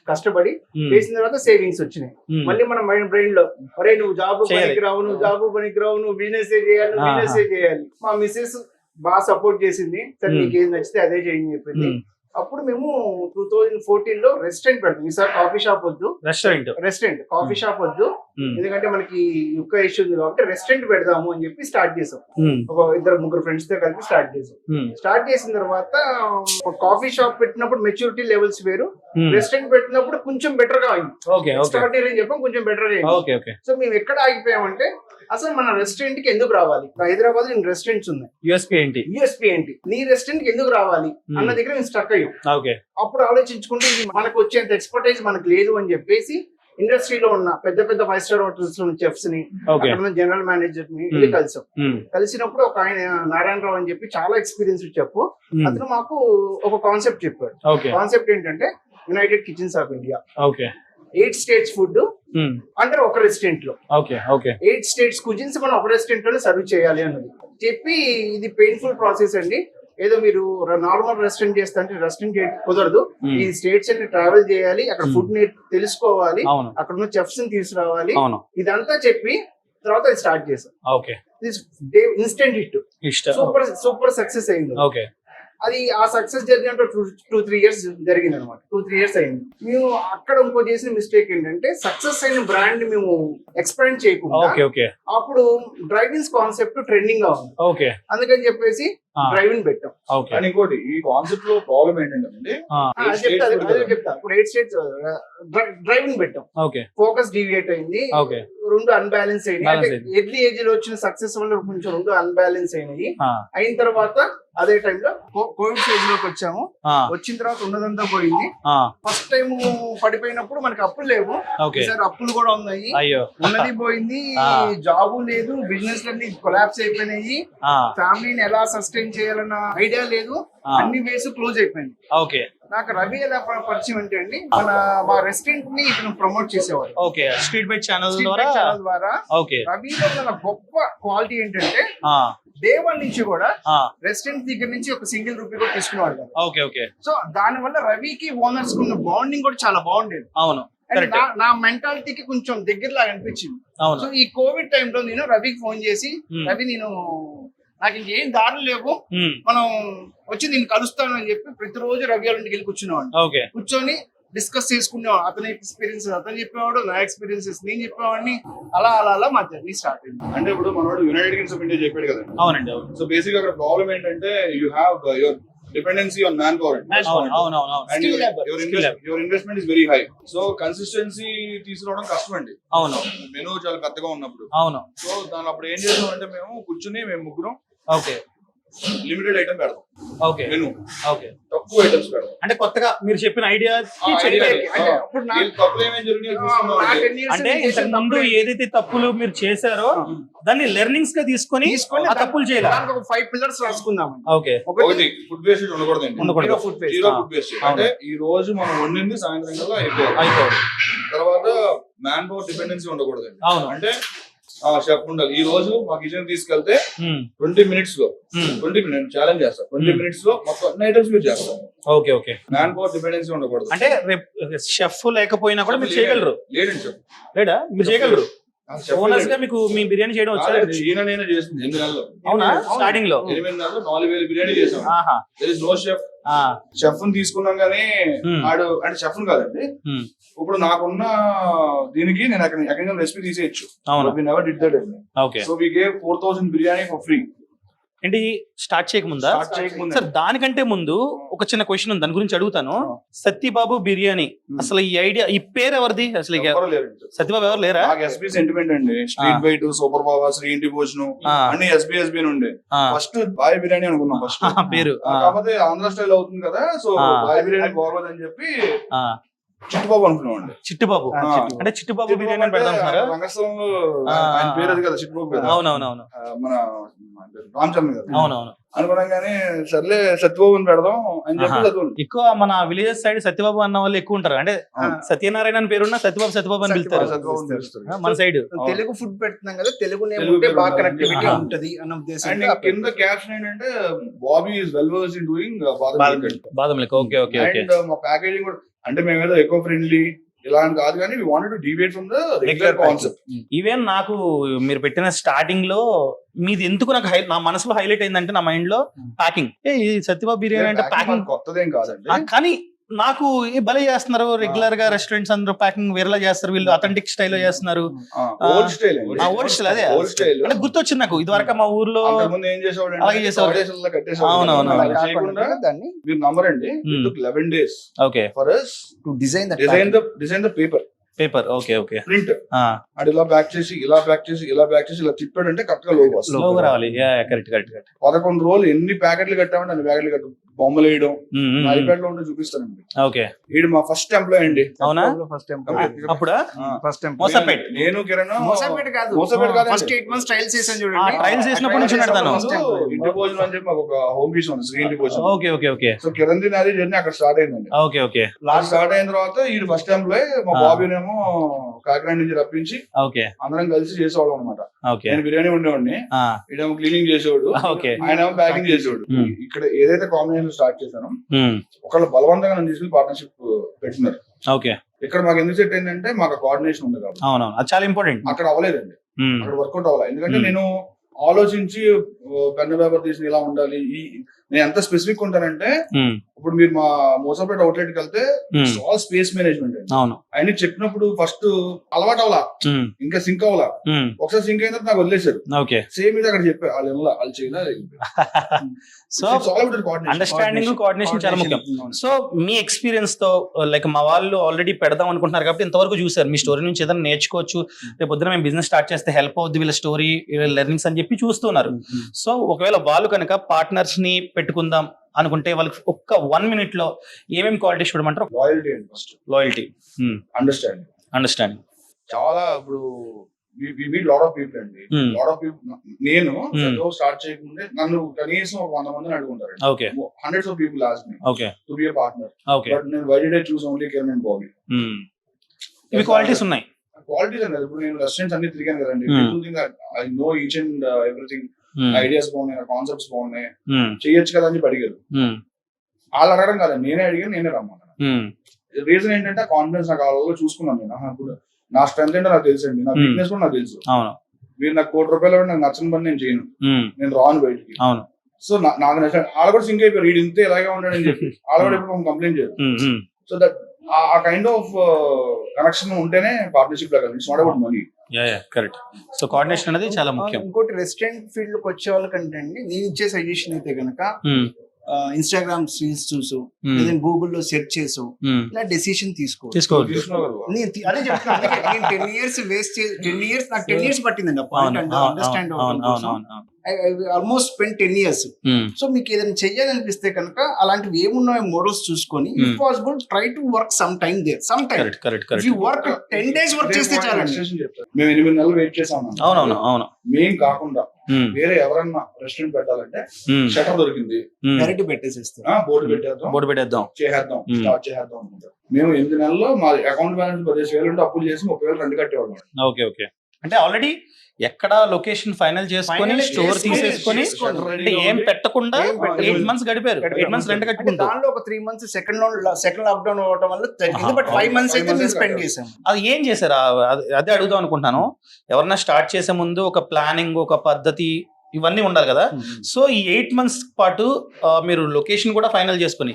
కష్టపడి ఉమ్, చేసిన తర్వాత సేవింగ్స్ వచ్చినాయి. ఉమ్, మళ్ళీ మన మైండ్ బ్రెయిన్ లో ఒరే నువ్వు జాబ్ చేయాలి. పనికిరావు, నువ్వు జాబ్ పనికిరావు, నువ్వు బిజినెస్ చేయాలి, నువ్వు ఆహా. బిజినెస్ చేయాలి. మా మిస్సెస్ బాగా సపోర్ట్ చేసింది, సరే ఉమ్. నీకు ఏం నచ్చితే అదే చేయని చెప్పింది. ఉమ్, అప్పుడు మేము 2014 లో రెస్టారెంట్ పెడతాం. ఈసారి కాఫీ షాప్ వద్దు, రెస్టారెంట్ రెస్టారెంట్ కాఫీ షాప్ వద్దు, ఉమ్, ఎందుకంటే మనకి యుక్క ఇష్యూ ఉంది కాబట్టి రెస్టారెంట్ పెడదాము అని చెప్పి స్టార్ట్ చేసాం. ఉమ్, ఒక 2-3 ఫ్రెండ్స్ తో కలిపి స్టార్ట్ చేసాం. ఉమ్, స్టార్ట్ చేసిన తర్వాత కాఫీ షాప్ పెట్టినప్పుడు మెచ్యూరిటీ లెవెల్స్ వేరు, ఉమ్, రెస్టారెంట్ పెట్టినప్పుడు కొంచెం బెటర్ గా అయింది. ఓకే ఓకే ఎక్స్ట్రాడినరీ అని చెప్పాం, కొంచెం బెటర్ గా అయింది. ఓకే ఓకే సో మేము ఎక్కడ ఆగిపోయామంటే అసలు మన రెస్టారెంట్ కి ఎందుకు రావాలి, హైదరాబాద్ లో రెస్టారెంట్స్ ఉన్నాయి, యూఎస్పీ ఏంటి? యూఎస్పీ ఏంటి, నీ రెస్టారెంట్ కి ఎందుకు రావాలి అన్న దగ్గర మేము స్టక్ అయ్యాం. ఓకే అప్పుడు ఆలోచించుకుంటే ఇది మనకు వచ్చేంత ఎక్స్పర్టైజ్ మనకు లేదు అని చెప్పేసి ఇండస్ట్రీలో ఉన్న పెద్ద పెద్ద 5 star హోటల్స్ లో చెఫ్స్ ని, ఓకే అక్కడ ఉన్న జనరల్ మేనేజర్ ని వెళ్ళి కలిసాం. ఉమ్, కలిసినప్పుడు ఒక ఆయన నారాయణరావు అని చెప్పి చాలా ఎక్స్పీరియన్స్ చెప్పు, ఉమ్, అతను మాకు ఒక కాన్సెప్ట్ చెప్పాడు. ఓకే కాన్సెప్ట్ ఏంటంటే United kitchens of India, okay 8 states food um, under ఒక రెస్టారెంట్ లో, ఓకే ఓకే 8 states కుజిన్స్ మనం ఒక రెస్టారెంట్ లోనే సర్వ్ చేయాలి అన్నది చెప్పి, ఇది పెయిన్ఫుల్ ప్రాసెస్ అండి, ఏదో మీరు నార్మల్ రెస్టారెంట్ చేస్తా అంటే రెస్టారెంట్ కుదరదు, ఉమ్, ఈ స్టేట్స్ అన్ని ట్రావెల్ చేయాలి, అక్కడ ఫుడ్ ని తెలుసుకోవాలి, అవును అక్కడ ఉన్న చెఫ్స్ ని తీసుకురావాలి, అవును ఇదంతా చెప్పి తర్వాత అది స్టార్ట్ చేసాం. ఓకే ఇన్స్టెంట్ హిట్, ఇష్టం సూపర్ సూపర్ సక్సెస్ అయింది. ఓకే అది ఆ సక్సెస్ జర్నీ అంటే 2-3 years జరిగింది అనమాట. 2-3 years అయింది. మేము అక్కడ ఇంకో చేసిన మిస్టేక్ ఏంటంటే సక్సెస్ అయిన బ్రాండ్ మేము ఎక్స్పాండ్ చేయకుండా, ఓకే ఓకే అప్పుడు డ్రైవింగ్స్ కాన్సెప్ట్ ట్రెండింగ్ గా ఉంది, ఓకే అందుకని చెప్పేసి డ్రైవింగ్ పెట్టాం. ఓకే కానీ ఇంకోటి ఈ కాన్సెప్ట్ లో ప్రాబ్లం ఏంటంటే అదే చెప్తా, ఇప్పుడు 8 states డ్రైవింగ్ పెట్టాం, ఓకే ఫోకస్ డీవియేట్ అయింది, ఓకే 2 అన్బ్యాలెన్స్ అయినాయి. అంటే Balance అయింది. ఎర్లీ ఏజ్ లో వచ్చిన సక్సెస్ వల్ల కొంచెం 2 అన్బ్యాలెన్స్ అయినాయి. ఆ, అయిన తర్వాత అదే టైంలో కోవిడ్ స్టేజ్ లోకి వచ్చాము. ఆ, వచ్చిన తర్వాత ఉన్నదంతా పోయింది. ఆ, ఫస్ట్ టైం పడిపోయినప్పుడు మనకి అప్పులు లేవు, ఓకే ఈసారి అప్పులు కూడా ఉన్నాయి, అయ్యో ఉన్నది పోయింది, ఆ. జాబు లేదు, బిజినెస్ అన్ని కొలాప్స్ అయిపోయినాయి, ఆ, ఫ్యామిలీని ఎలా సస్టైన్ చేయాలన్న ఐడియా లేదు, ఆ. అన్ని వేసు క్లోజ్ అయిపోయింది. ఓకే నాకు రవి ఎలా పరిచయం అంటే అండి, మా రెస్టారెంట్ ని ఇతను ప్రమోట్ చేసేవాడు okay street bite channel Street ద్వారా Bite channel ద్వారా. ఓకే రవిలో ఉన్న గొప్ప క్వాలిటీ ఏంటంటే ఆ, డే 1 నుంచి కూడా ఆ, రెస్టారెంట్ దగ్గర నుంచి ఒక సింగిల్ రూపీ కూడా తీసుకునేవాడు కాదు. ఓకే ఓకే సో దాని వల్ల రవికి ఓనర్స్ ఉన్న బాండింగ్ కూడా చాలా బాగుండేది. అవును అండ్ కరెక్ట్ నా మెంటాలిటీకి కొంచెం దగ్గరలాగా అనిపించింది. అవును సో ఈ కోవిడ్ టైంలో నేను రవికి ఫోన్ చేసి, Hmm. రవి నాకు ఇంకేం దారులు లేవు, ఉమ్, మనం వచ్చి నేను కలుస్తాను అని చెప్పి ప్రతిరోజు రవి వాళ్ళ ఇంటికి వెళ్ళి కూర్చునేవాడు, ఓకే కూర్చొని డిస్కస్ చేసుకునేవాడు. అతని ఎక్స్పీరియన్స్ అతను చెప్పేవాడు, నా ఎక్స్పీరియన్సెస్ నేను చెప్పేవాడిని, అలా అలా అలా మా జర్నీ స్టార్ట్ అయింది. అంటే ఇప్పుడు మనోడు యునైటెడ్ కింగ్స్ ఆఫ్ ఇండియా చెప్పాడు కదా. అవునండి అవును సో బేసిక్ అక్కడ ప్రాబ్లం ఏంటంటే you have your dependency on man power అవును అవును అవును and Skill labor. your investment is very high. So consistency తీసుకురావడం కష్టం అండి. అవును మెనూ చాలా పెద్దగా ఉన్నప్పుడు. అవును సో దాని అప్పుడు ఏం చేసామంటే మేము ముగ్గురం ఓకే లిమిటెడ్ ఐటమ్ పెడతాం, ఓకే మెనూ ఓకే తక్కువ ఐటమ్స్ పెడతాం. అంటే కొత్తగా మీరు చెప్పిన ఐడియా అంటే అప్పుడు నా- తప్పులు ఏమేమి జరిగినాయో నా చూసుకుందాం 10 years అంటే నేను చేసిన ఇంతకు ముందు తప్పులు ఏదైతే తప్పులు మీరు చేశారో దాన్ని లెర్నింగ్స్ గా తీసుకొని ఆ తప్పులు చేయాలి. దానికి ఒక 5 pillars రాసుకుందామని. ఓకే ఒకటి ఫుడ్ వేస్టేజ్ ఉండకూడదండి. ఉండకూడదు. Food waste. Zero food wastage. అంటే ఈ రోజు మనం వండింది సాయంత్రం కల్లా అయిపోవాలి. అయిపోదు. తర్వాత మ్యాన్ పవర్ డిపెండెన్సీ ఉండకూడదండి. అవును. అంటే షెఫ్ ఉండాలి. ఈ రోజు మా కిచెన్ తీసుకెళ్తే ఉమ్, 20 minutes లో ఉమ్, 20 minutes ఛాలెంజ్ చేస్తాం. 20 minutes లో మొత్తం అన్ని ఐటమ్స్ మీరు చేస్తాం. Okay okay man power dependency ఉండకూడదు. అంటే రేపు షెఫ్ లేకపోయినా కూడా మీరు చేయగలరు. లేదండి షెఫ్. లేడా మీరు చేయగలరు. ఓనర్స్ గా మీకు మీ బిర్యానీ చేయడం వచ్చా? చీనైనా చేసింది 8 నెలల్లో. అవునా స్టార్టింగ్ లో 8 నెలల్లో 4000 బిర్యానీ చేసాం. ఆహా దర్ ఇస్ నో షెఫ్. ఆ, షెఫ్ ని తీసుకున్నాం కానీ Hmm. ఆడు అంటే షెఫ్ కాదండి. ఉమ్, ఇప్పుడు నాకున్న దీనికి నేను ఎక్కడ రెసిపీ తీసేయచ్చు. అవును We never did that. Okay So we gave 4000 biryani for free. ఏంటి స్టార్ట్ చేయకముందా? స్టార్ట్ చేయకముందే సార్ దానికంటే ముందు ఒక చిన్న క్వశ్చన్ ఉంది, దాని గురించి అడుగుతాను. సత్యబాబు బిర్యానీ అసలు ఈ ఐడియా, ఈ పేరు ఎవరిది అసలు? ఎవరు లేరండి. సత్యబాబు ఎవరు లేరా? నాకు ఎస్బీ సెంటిమెంట్ అండి. స్ట్రీట్ బైట్, సూపర్ బాబా, శ్రీ ఇంటి భోజనం అన్ని ఎస్బీ నుండి. ఫస్ట్ బాయ్ బిర్యానీ అనుకున్నాం ఫస్ట్ పేరు. కాకపోతే ఆంధ్ర స్టైల్ అవుతుంది కదా, సో బాయ్ బిర్యానీ బాగోదు అని చెప్పి చిట్టుబాబు అనుకున్నాం అండి. చిట్టుబాబు అంటే చిట్టుబాబు బిర్యానీ పెడదాం. రంగస్థలంలో ఆయన పేరు అది కదా, చిట్టుబాబు కదా. అవునవునవును, మన రామచంద్ర గారు అవునవును అనుకున్నాం కానీ సర్లే సత్యబాబుని పెడదాం అని చెప్పి చదువు. ఎక్కువ మన విలేజెస్ సైడ్ సత్యబాబు అన్న వాళ్ళు ఎక్కువ ఉంటారు. అంటే సత్యనారాయణ అని పేరున్న సత్యబాబు అని పిలుస్తారు మన సైడ్. తెలుగు ఫుడ్ పెడుతున్నాం కదా, తెలుగు నేమ్ ఉంటే బాగా కనెక్టివిటీ ఉంటది అన్న ఉద్దేశం. కింద క్యాప్షన్ ఏంటంటే Bobby is well versed in doing బాదం లెక్క. Okay okay okay. అండ్ మా ప్యాకేజింగ్ కూడా అంటే మేము ఏదో ఎకో ఫ్రెండ్లీ ఇలా అని కాదు కానీ we wanted to deviate from the regular concept. Even నాకు మీరు పెట్టిన స్టార్టింగ్ లో మీది ఎందుకు నాకు నా మనసులో హైలైట్ అయిందంటే, నా మైండ్ లో ప్యాకింగ్. ఈ సత్యబాబు బిర్యానీ అంటే ప్యాకింగ్ కొత్తదేం కాదండి, కానీ నాకు భలే చేస్తున్నారు. రెగ్యులర్ గా రెస్టారెంట్స్ అందరూ ప్యాకింగ్ వేరేలా చేస్తారు, వీళ్ళు అథెంటిక్ స్టైల్లో చేస్తున్నారు. Old style old style. అదే ఓల్డ్ స్టైల్ అంటే గుర్తొచ్చింది నాకు. ఇది వరకు మా ఊర్లో ముందు ఏం చేసేవాడు అలాగే చేసేవాడు. అవునవును. దాన్ని మీరు నమ్మరండి, 11 days okay for us to design the paper paper. Okay okay. Print అది ఇలా బ్యాక్ చేసి ఇలా బ్యాక్ చేసి ఇలా బ్యాక్ చేసి ఇలా తిప్పాడంటే కరెక్ట్ గా లోగో వస్తుంది. లోగో రావాలి. Correct correct correct. 11 రోజులు ఎన్ని ప్యాకెట్లు కట్టామంటే అన్ని ప్యాకెట్లు కట్టాం. బొమ్మలు వేయడం ఐప్యాడ్ లో ఉంటే చూపిస్తానండి. ఓకే. వీడు మా ఫస్ట్ ఎంప్లాయ్ అండి. అవునా? ఫస్ట్ టైం అప్పుడా ఫస్ట్ టైం మోసపేట్. నేను కిరణ్ మోసపేట్ కాదు, మోసపేట్ కాదు. ఫస్ట్ 8 months ట్రయల్స్ చేశాను చూడండి. ట్రయల్స్ చేసినప్పుడు నుంచి నడతాను. ఇంటి భోజనం అని చెప్పి మాకు ఒక హోమ్ బీచ్ ఉంది, శ్రీ ఇంటి భోజనం. Okay okay okay. So Kiran the నాది జర్నీ అక్కడ స్టార్ట్ అయిందండి. Okay okay. లాస్ట్ స్టార్ట్ అయిన తర్వాత వీడు ఫస్ట్ ఎంప్లాయ్. మా బాబీనేమో కాకినాడ నుంచి రప్పించి ఓకే అందరం కలిసి చేసేవాళ్ళం అనమాట. ఓకే. నేను బిర్యానీ ఉండేవాడిని, వీడేమో క్లీనింగ్ చేసేవాడు, ఓకే. ఆయన ఏమో ప్యాకింగ్ చేసేవాడు. ఇక్కడ ఏదైతే కాంబినేషన్ స్టార్ట్ చేశానో ఒకళ్ళు బలవంతంగా నన్ను తీసుకుని పార్ట్నర్షిప్ పెట్టినారు. ఓకే. ఇక్కడ మాకు ఎందుకు సెట్ అయిందంటే మాకు కోఆర్డినేషన్ ఉంది కాబట్టి. అవునవును, అది చాలా ఇంపార్టెంట్. అక్కడ అవ్వలేదండి, అక్కడ వర్కౌట్ అవ్వాలి. ఎందుకంటే నేను ఆలోచించి పెన్ పేపర్ తీసి ఇలా ఉండాలి. నేను ఎంత స్పెసిఫిక్ ఉంటానంటే, ఇప్పుడు మీరు మా మోసపేట అవుట్లెట్ కి వెళ్తే ఆల్ స్పేస్ మేనేజ్మెంట్ అండి. అవును. ఆయన చెప్పినప్పుడు ఫస్ట్ అలవాటు అవ్వాలా, ఇంకా సింక్ అవ్వాలా. ఒకసారి సింక్ అయిన తర్వాత నాకు వదిలేశారు. ఓకే. సేమ్ ఇది అక్కడ చెప్పారు వాళ్ళు చేయాలి. సో అండర్స్టాండింగ్, కోఆర్డినేషన్ చాలా ముఖ్యం. సో మీ ఎక్స్పీరియన్స్ తో లైక్ మా వాళ్ళు ఆల్రెడీ పెడదాం అనుకుంటున్నారు కాబట్టి ఇంతవరకు చూసారు. మీ స్టోరీ నుంచి ఏదైనా నేర్చుకోవచ్చు, రేపు పొద్దున మేము బిజినెస్ స్టార్ట్ చేస్తే హెల్ప్ అవుద్ది వీళ్ళ స్టోరీ, వీళ్ళ లెర్నింగ్స్ అని చెప్పి చూస్తున్నారు. సో ఒకవేళ వాళ్ళు కనుక పార్ట్నర్స్ ని పెట్టుకుందాం అనుకుంటే వాళ్ళకి ఒక్క 1 minute లో ఏమేమి క్వాలిటీస్ చూడమంటారు? లాయల్టీ అండి ఫస్ట్. లాయల్టీ, అండర్స్టాండింగ్ చాలా. ఇప్పుడు లాట్ ఆఫ్ పీపుల్ అండి, లాట్ ఆఫ్ పీపుల్. నేను స్టార్ట్ చేయకముందే నన్ను కనీసం ఒక 100 మందిని అడుగుంటారు. Okay. Hundreds of people ask me okay to be a partner. Okay. But నేను why did I choose only Kiran and Bobby. ఇవి క్వాలిటీస్ ఉన్నాయి. క్వాలిటీస్ అండి. ఇప్పుడు నేను రెస్టారెంట్స్ అన్ని తిరిగాను కదండి. People think I know each and everything. Ideas బాగున్నాయి, కాన్సెప్ట్స్ బాగున్నాయి, చేయొచ్చు కదా అని చెప్పి అడిగారు. వాళ్ళు అడగడం కాదండి, నేనే అడిగాను, నేనే రమ్మన్నాను. రీజన్ ఏంటంటే కాన్ఫిడెన్స్ నాకు వాళ్ళలో చూసుకున్నాను. నేను ఇప్పుడు నా స్ట్రెంత్ ఏంటో నాకు తెలుసు అండి, నా వీక్నెస్ కూడా నాకు తెలుసు. మీరు నాకు ₹1 నాకు నచ్చని పని నేను చేయను, నేను రాను బయటికి. సో నాకు నచ్చాను. వాళ్ళు కూడా సింక్ అయిపోయారు, వీడు ఇంతే ఇలాగే ఉంటాడని చెప్పి. వాళ్ళు కూడా ఎప్పుడు కంప్లైంట్ చేయరు. సో దట్ ఆ కైండ్ ఆఫ్ కనెక్షన్ ఉంటేనే పార్ట్నర్షిప్ లాగా. It's not about money. Correct. So coordination అనేది చాలా ముఖ్యం. ఇంకోటి రెస్టారెంట్ ఫీల్డ్ కి వచ్చే వాళ్ళకంటే అండి, నేను ఇచ్చే సజెషన్ అయితే కనుక ఇన్స్టాగ్రామ్ రీల్స్ చూసు, లేదా గూగుల్లో సెర్చ్ చేసు, ఇలా డెసిషన్ తీసుకోవాలి. అదే చెప్తాను. నేను 10 years వేస్ట్ 10 years నాకు 10 years పట్టిందండి understand. Almost spend 10 years. So మీకు ఏదైనా చెయ్యాలనిపిస్తే కనుక అలాంటివి ఏమున్నాయో మోడల్స్ చూసుకొని, if possible try to work some time there. Some time you work 10 days work చేస్తే చాలండి. మేము 8 నెలలు వెయిట్ చేసాం. అవును. మేం కాకుండా వేరే ఎవరన్నా రెస్టారెంట్ పెట్టాలంటే షటర్ దొరికింది, డైరెక్ట్ పెట్టేసేస్తాం, బోర్డు పెట్టేద్దాం, స్టార్ట్ చేద్దాం అనుకుంటాం. మేము 8 నెలల్లో మా అకౌంట్ బ్యాలెన్స్ 15,000 ఉంటే అప్పులు చేసి 30,000 రెంట్ కట్టేవాళ్ళం. Okay okay. అంటే ఆల్రెడీ ఎక్కడ లొకేషన్ ఫైనల్ చేసుకొని స్టోర్ తీసేసుకొని అంటే ఏం పెట్టకుండా 8 months గడిపారు. 8 months రెంట్ కట్టుకుంటాం. దానిలో ఒక 3 months సెకండ్ లాక్డౌన్ అవడం వల్ల తగ్గింది. బట్ 5 months అయితే మేము స్పెండ్ చేసాం. అది ఏం చేశారు? అదే అడుగుదాం అనుకుంటాను. ఎవరన్నా స్టార్ట్ చేసే ముందు ఒక ప్లానింగ్, ఒక పద్ధతి ఇవన్నీ ఉండాలి కదా. సో ఈ 8 months పాటు మీరు లొకేషన్ కూడా ఫైనల్ చేసుకుని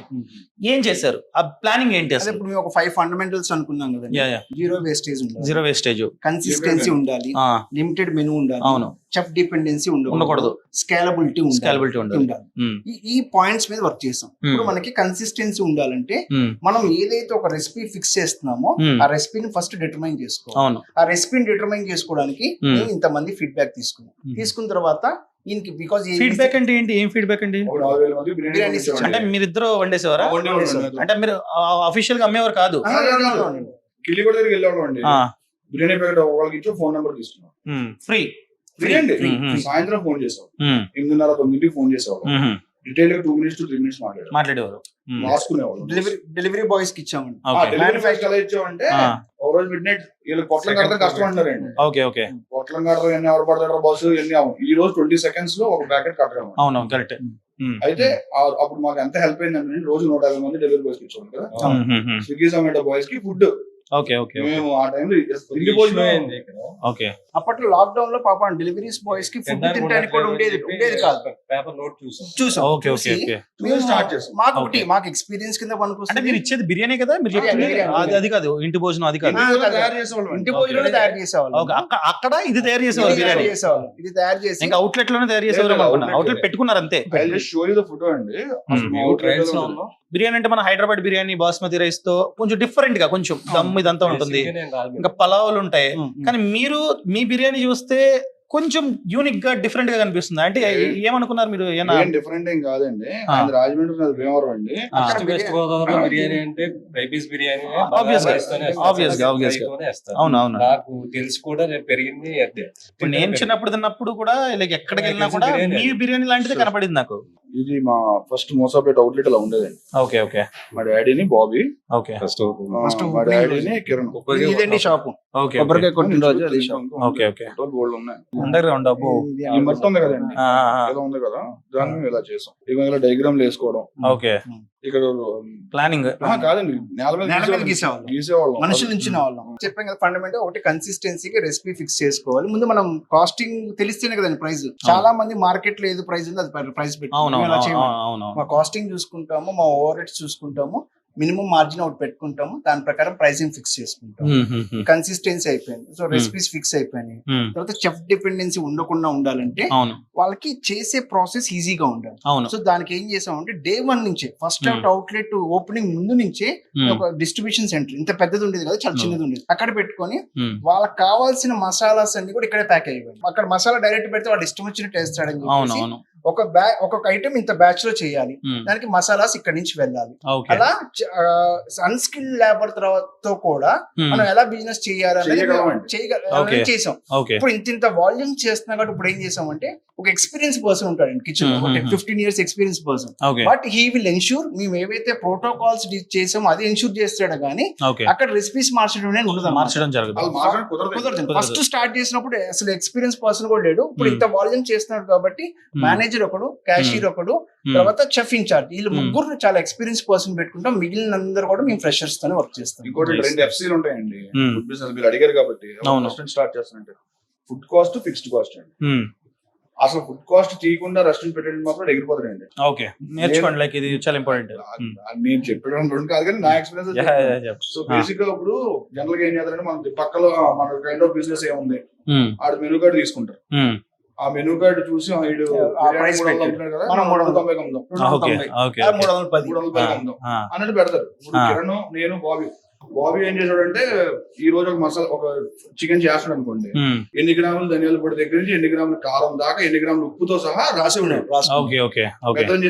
ఏం చేశారు? ఆ ప్లానింగ్ ఏంటి అదే అసలు? ఇప్పుడు మేము ఒక 5 ఫండమెంటల్స్ అనుకున్నాం కదండి. జీరో వేస్టేజ్ ఉండాలి, జీరో వేస్టేజ్, కన్సిస్టెన్సీ ఉండాలి, లిమిటెడ్ మెనూ ఉండాలి, అవును, చెఫ్ డిపెండెన్సీ ఉండకూడదు, స్కేలబిలిటీ ఉండాలి. ఉండాలి. ఈ పాయింట్స్ మీద వర్క్ చేస్తాం. ఇప్పుడు మనకి కన్సిస్టెన్సీ ఉండాలంటే మనం ఏదైతే ఒక రెసిపీ ఫిక్స్ చేస్తున్నామో ఆ రెసిపీని ఫస్ట్ డిటర్మైన్ చేసుకోవాలి. అవును, ఆ రెసిపీని డిటర్మైన్ చేసుకోవడానికి మేము ఇంతమంది ఫీడ్బ్యాక్ తీసుకున్న తర్వాత దీనికి బికాజ్ ఫీడ్బ్యాక్ అంటే ఏంటి? ఏం ఫీడ్బ్యాక్ అండి? ఒక 4,000 మంది బిర్యానీ అంటే మీరిద్దరు వండేసేవారా? అంటే మీరు అఫీషియల్ గా అమ్మేవారు కాదు? కిల్లి కూడా దగ్గరికి వెళ్ళాము అండి. బిర్యానీ ప్యాకెట్ వాళ్ళకి ఇచ్చి ఫోన్ నెంబర్ తీసుకున్నాం, ఫ్రీ ఫ్రీ అండి. సాయంత్రం ఫోన్ చేసాం, 8:30-9 ఫోన్ చేసేవాళ్ళం. డీటెయిల్ గా 2 minutes to 3 minutes మాట్లాడేవారు, రాసుకునేవాళ్ళు. డెలివరీ బాయ్స్ కి ఇచ్చామండి. డెలివరీ బాయ్స్ ఎలా ఇచ్చామంటే ఒక రోజు మిడ్ నైట్ వీళ్ళు కొట్లం కడతారు కష్టం అంటారండి. కొట్లం కడతారు ఎన్ని ఎవరు పడతారు బస్సు ఎన్ని ఈ రోజు 20 seconds లో ఒక ప్యాకెట్ కట్టడం. అవును, కరెక్ట్. అయితే అప్పుడు మాకు ఎంత హెల్ప్ అయిందంటే రోజు 150 మంది డెలివరీ బాయ్స్ కి ఇచ్చాము కదా. స్విగ్గీ జొమాటో బాయ్స్ కి ఫుడ్ మేము ఆ టైంలో అప్పట్లో లాక్డౌన్ లో పాపం డెలివరీస్ బాయ్స్ కి ఫుడ్ తినడానికి కూడా ఉండేది కాదు. పేపర్ నోట్ చూసాం. స్టార్ట్ చేసాం. మాకు ఎక్స్పీరియన్స్ కింద అంటే మీరు ఇచ్చేది బిర్యానీ కదా, మీరు చెప్పింది అది కాదు, ఇంటి భోజనం అది కాదు, ఇంటి భోజనం తయారు చేసేవాళ్ళు. అక్కడ ఇది తయారు చేసేవాళ్ళు, బిర్యానీ ఇది తయారు చేసి ఇంకా అవుట్లెట్ లోనే తయారు చేసేవారు. అవుట్లెట్ పెట్టుకున్నారు అంతే. ఫోటో అండి. బిర్యానీ అంటే మన హైదరాబాద్ బిర్యానీ బాస్మతి రైస్ తో కొంచెం డిఫరెంట్ గా కొంచెం దమ్ ఇదంతా ఉంటుంది, ఇంకా పలావులు ఉంటాయి. కానీ మీరు మీ బిర్యానీ చూస్తే కొంచెం యూనిక్ గా డిఫరెంట్ గా కనిపిస్తుంది. అంటే ఏమనుకున్నారు మీరు? డిఫరెంట్ ఏం కాదండి, రాజమండ్రి భీమవరం అండి. వెస్ట్ గోదావరి బిర్యానీ అంటే రైపీస్ బిర్యానీ అవునవును, నాకు తెలిసి కూడా నేను పెరిగింది అదే. నేను చిన్నప్పుడు తిన్నప్పుడు కూడా లైక్ ఎక్కడికి వెళ్ళినా కూడా మీ బిర్యానీ లాంటిది కనపడింది నాకు. ఇది మా ఫస్ట్ మోసాపేట అవుట్లెట్ అలా ఉండేదండి. ఓకే మా డాడీని బాబీ, ఫస్ట్ మా డాడీని కిరణ్. ఇదండి షాపు. కొబ్బరికాయ కొట్టిన రోజు అది గోల్డ్ ఉన్నాయి. అండర్ గ్రౌండ్ ఈ మట్టి ఉంది కదండి, ఏదో ఉంది కదా, దాన్ని మేము ఇలా చేసాం. ఇలా డయాగ్రామ్ వేసుకోవడం. ఇక్కడ ప్లానింగ్ కాదండి, నేల మీద గీసేవాళ్ళం, మనుషులు ఇచ్చిన వాళ్ళం. చెప్పాం కదా, ఫండమెంటల్ ఒకటి కన్సిస్టెన్సీకి రెసిపీ ఫిక్స్ చేసుకోవాలి. ముందు మనం కాస్టింగ్ తెలిస్తేనే కదండి ప్రైస్. చాలా మంది మార్కెట్ లో ఏది ప్రైస్ ఉందో అది ప్రైస్ పెట్టి మా కాస్టింగ్ చూసుకుంటాము, మా ఓవర్ హెడ్స్ చూసుకుంటాము, మినిమం మార్జిన్ ఒకటి పెట్టుకుంటాము, దాని ప్రకారం ప్రైసింగ్ ఫిక్స్ చేసుకుంటాము. కన్సిస్టెన్సీ అయిపోయింది, సో రెసిపీస్ ఫిక్స్ అయిపోయినాయి. తర్వాత చెఫ్ డిపెండెన్సీ ఉండకుండా ఉండాలంటే వాళ్ళకి చేసే ప్రాసెస్ ఈజీగా ఉండాలి. సో దానికి ఏం చేసామంటే డే 1 నుంచే ఫస్ట్ అవుట్లెట్ ఓపెనింగ్ ముందు నుంచే ఒక డిస్ట్రిబ్యూషన్ సెంటర్, ఇంత పెద్దది ఉండేది కదా, చాలా చిన్నది ఉండేది, అక్కడ పెట్టుకొని వాళ్ళకి కావాల్సిన మసాలాస్ అన్ని కూడా ఇక్కడే ప్యాక్ అయిపోయి, అక్కడ మసాలా డైరెక్ట్ పెడితే వాళ్ళు ఇష్టం వచ్చినట్టు వేస్తాడని చెప్పేసి ఒక్కొక్క ఐటమ్ ఇంత బ్యాచ్ లో చేయాలి, దానికి మసాలాస్ ఇక్కడ నుంచి వెళ్ళాలి. అలా అన్స్కిల్ లేబర్ తో కూడా మనం ఎలా బిజినెస్ చేయాలి చేసాం. ఇప్పుడు ఇంత వాల్యూమ్ చేస్తున్నా కాబట్టి ఇప్పుడు ఏం చేసామంటే ఒక ఎక్స్పీరియన్స్ పర్సన్ ఉంటాడు kitchen, 15 years experience person, but he will ensure మేము ఏవైతే ప్రోటోకాల్స్ చేసామో అది ఎన్ష్యూర్ చేస్తాడు కానీ అక్కడ రెసిపీస్ మార్చడం కుదరదు. ఫస్ట్ స్టార్ట్ చేసినప్పుడు అసలు ఎక్స్పీరియన్స్ పర్సన్ కూడా లేడు. ఇప్పుడు ఇంత వాల్యూమ్ చేస్తున్నాడు కాబట్టి మేనేజర్ ఒకడు, క్యాషియర్ ఒకడు, తర్వాత చెఫ్ ఇన్ఛార్జ్, వీళ్ళు ముగ్గురు చాలా ఎక్స్పీరియన్స్ పర్సన్ పెట్టుకుంటాం. మిగిలిన అందరూ కూడా మేము ఫ్రెషర్స్ తోనే వర్క్ చేస్తాం. ఇంకోటి 2 FCలు ఉంటాయండి ఫుడ్ బిజినెస్. మీరు అడిగారు కాబట్టి స్టార్ట్ చేస్తానంటే ఫుడ్ కాస్ట్, ఫిక్స్డ్ కాస్ట్ అండి. అసలు ఫుడ్ కాస్ట్ తీయకుండా రెస్టారెంట్ పెట్టడం మాత్రం ఎగిరిపోతారండి. నేర్చుకోండి, లైక్ ఇది చాలా ఇంపార్టెంట్. నేను చెప్పడం కాదు కానీ నా ఎక్స్పీరియన్స్. సో బేసిక్ గా ఇప్పుడు జనరల్ గా ఏం చేస్తారంటే మన పక్కలో మన కైండ్ ఆఫ్ బిజినెస్ ఏముంది, ఆడ మెనూ కార్డు తీసుకుంటారు. ఆ మెనూ కార్డు చూసి అన్నట్టు పెడతారు. కిరణ్, నేను, బాబీ ఏం చేశాడంటే ఈ రోజు ఒక చికెన్ చేస్తాడు అనుకోండి, ఎన్ని గ్రాములు ధనియాల పొడి దగ్గర నుంచి ఎన్ని గ్రాములు కారం దాకా, ఎన్ని గ్రాములు ఉప్పుతో సహా రాసి ఉన్నాడు.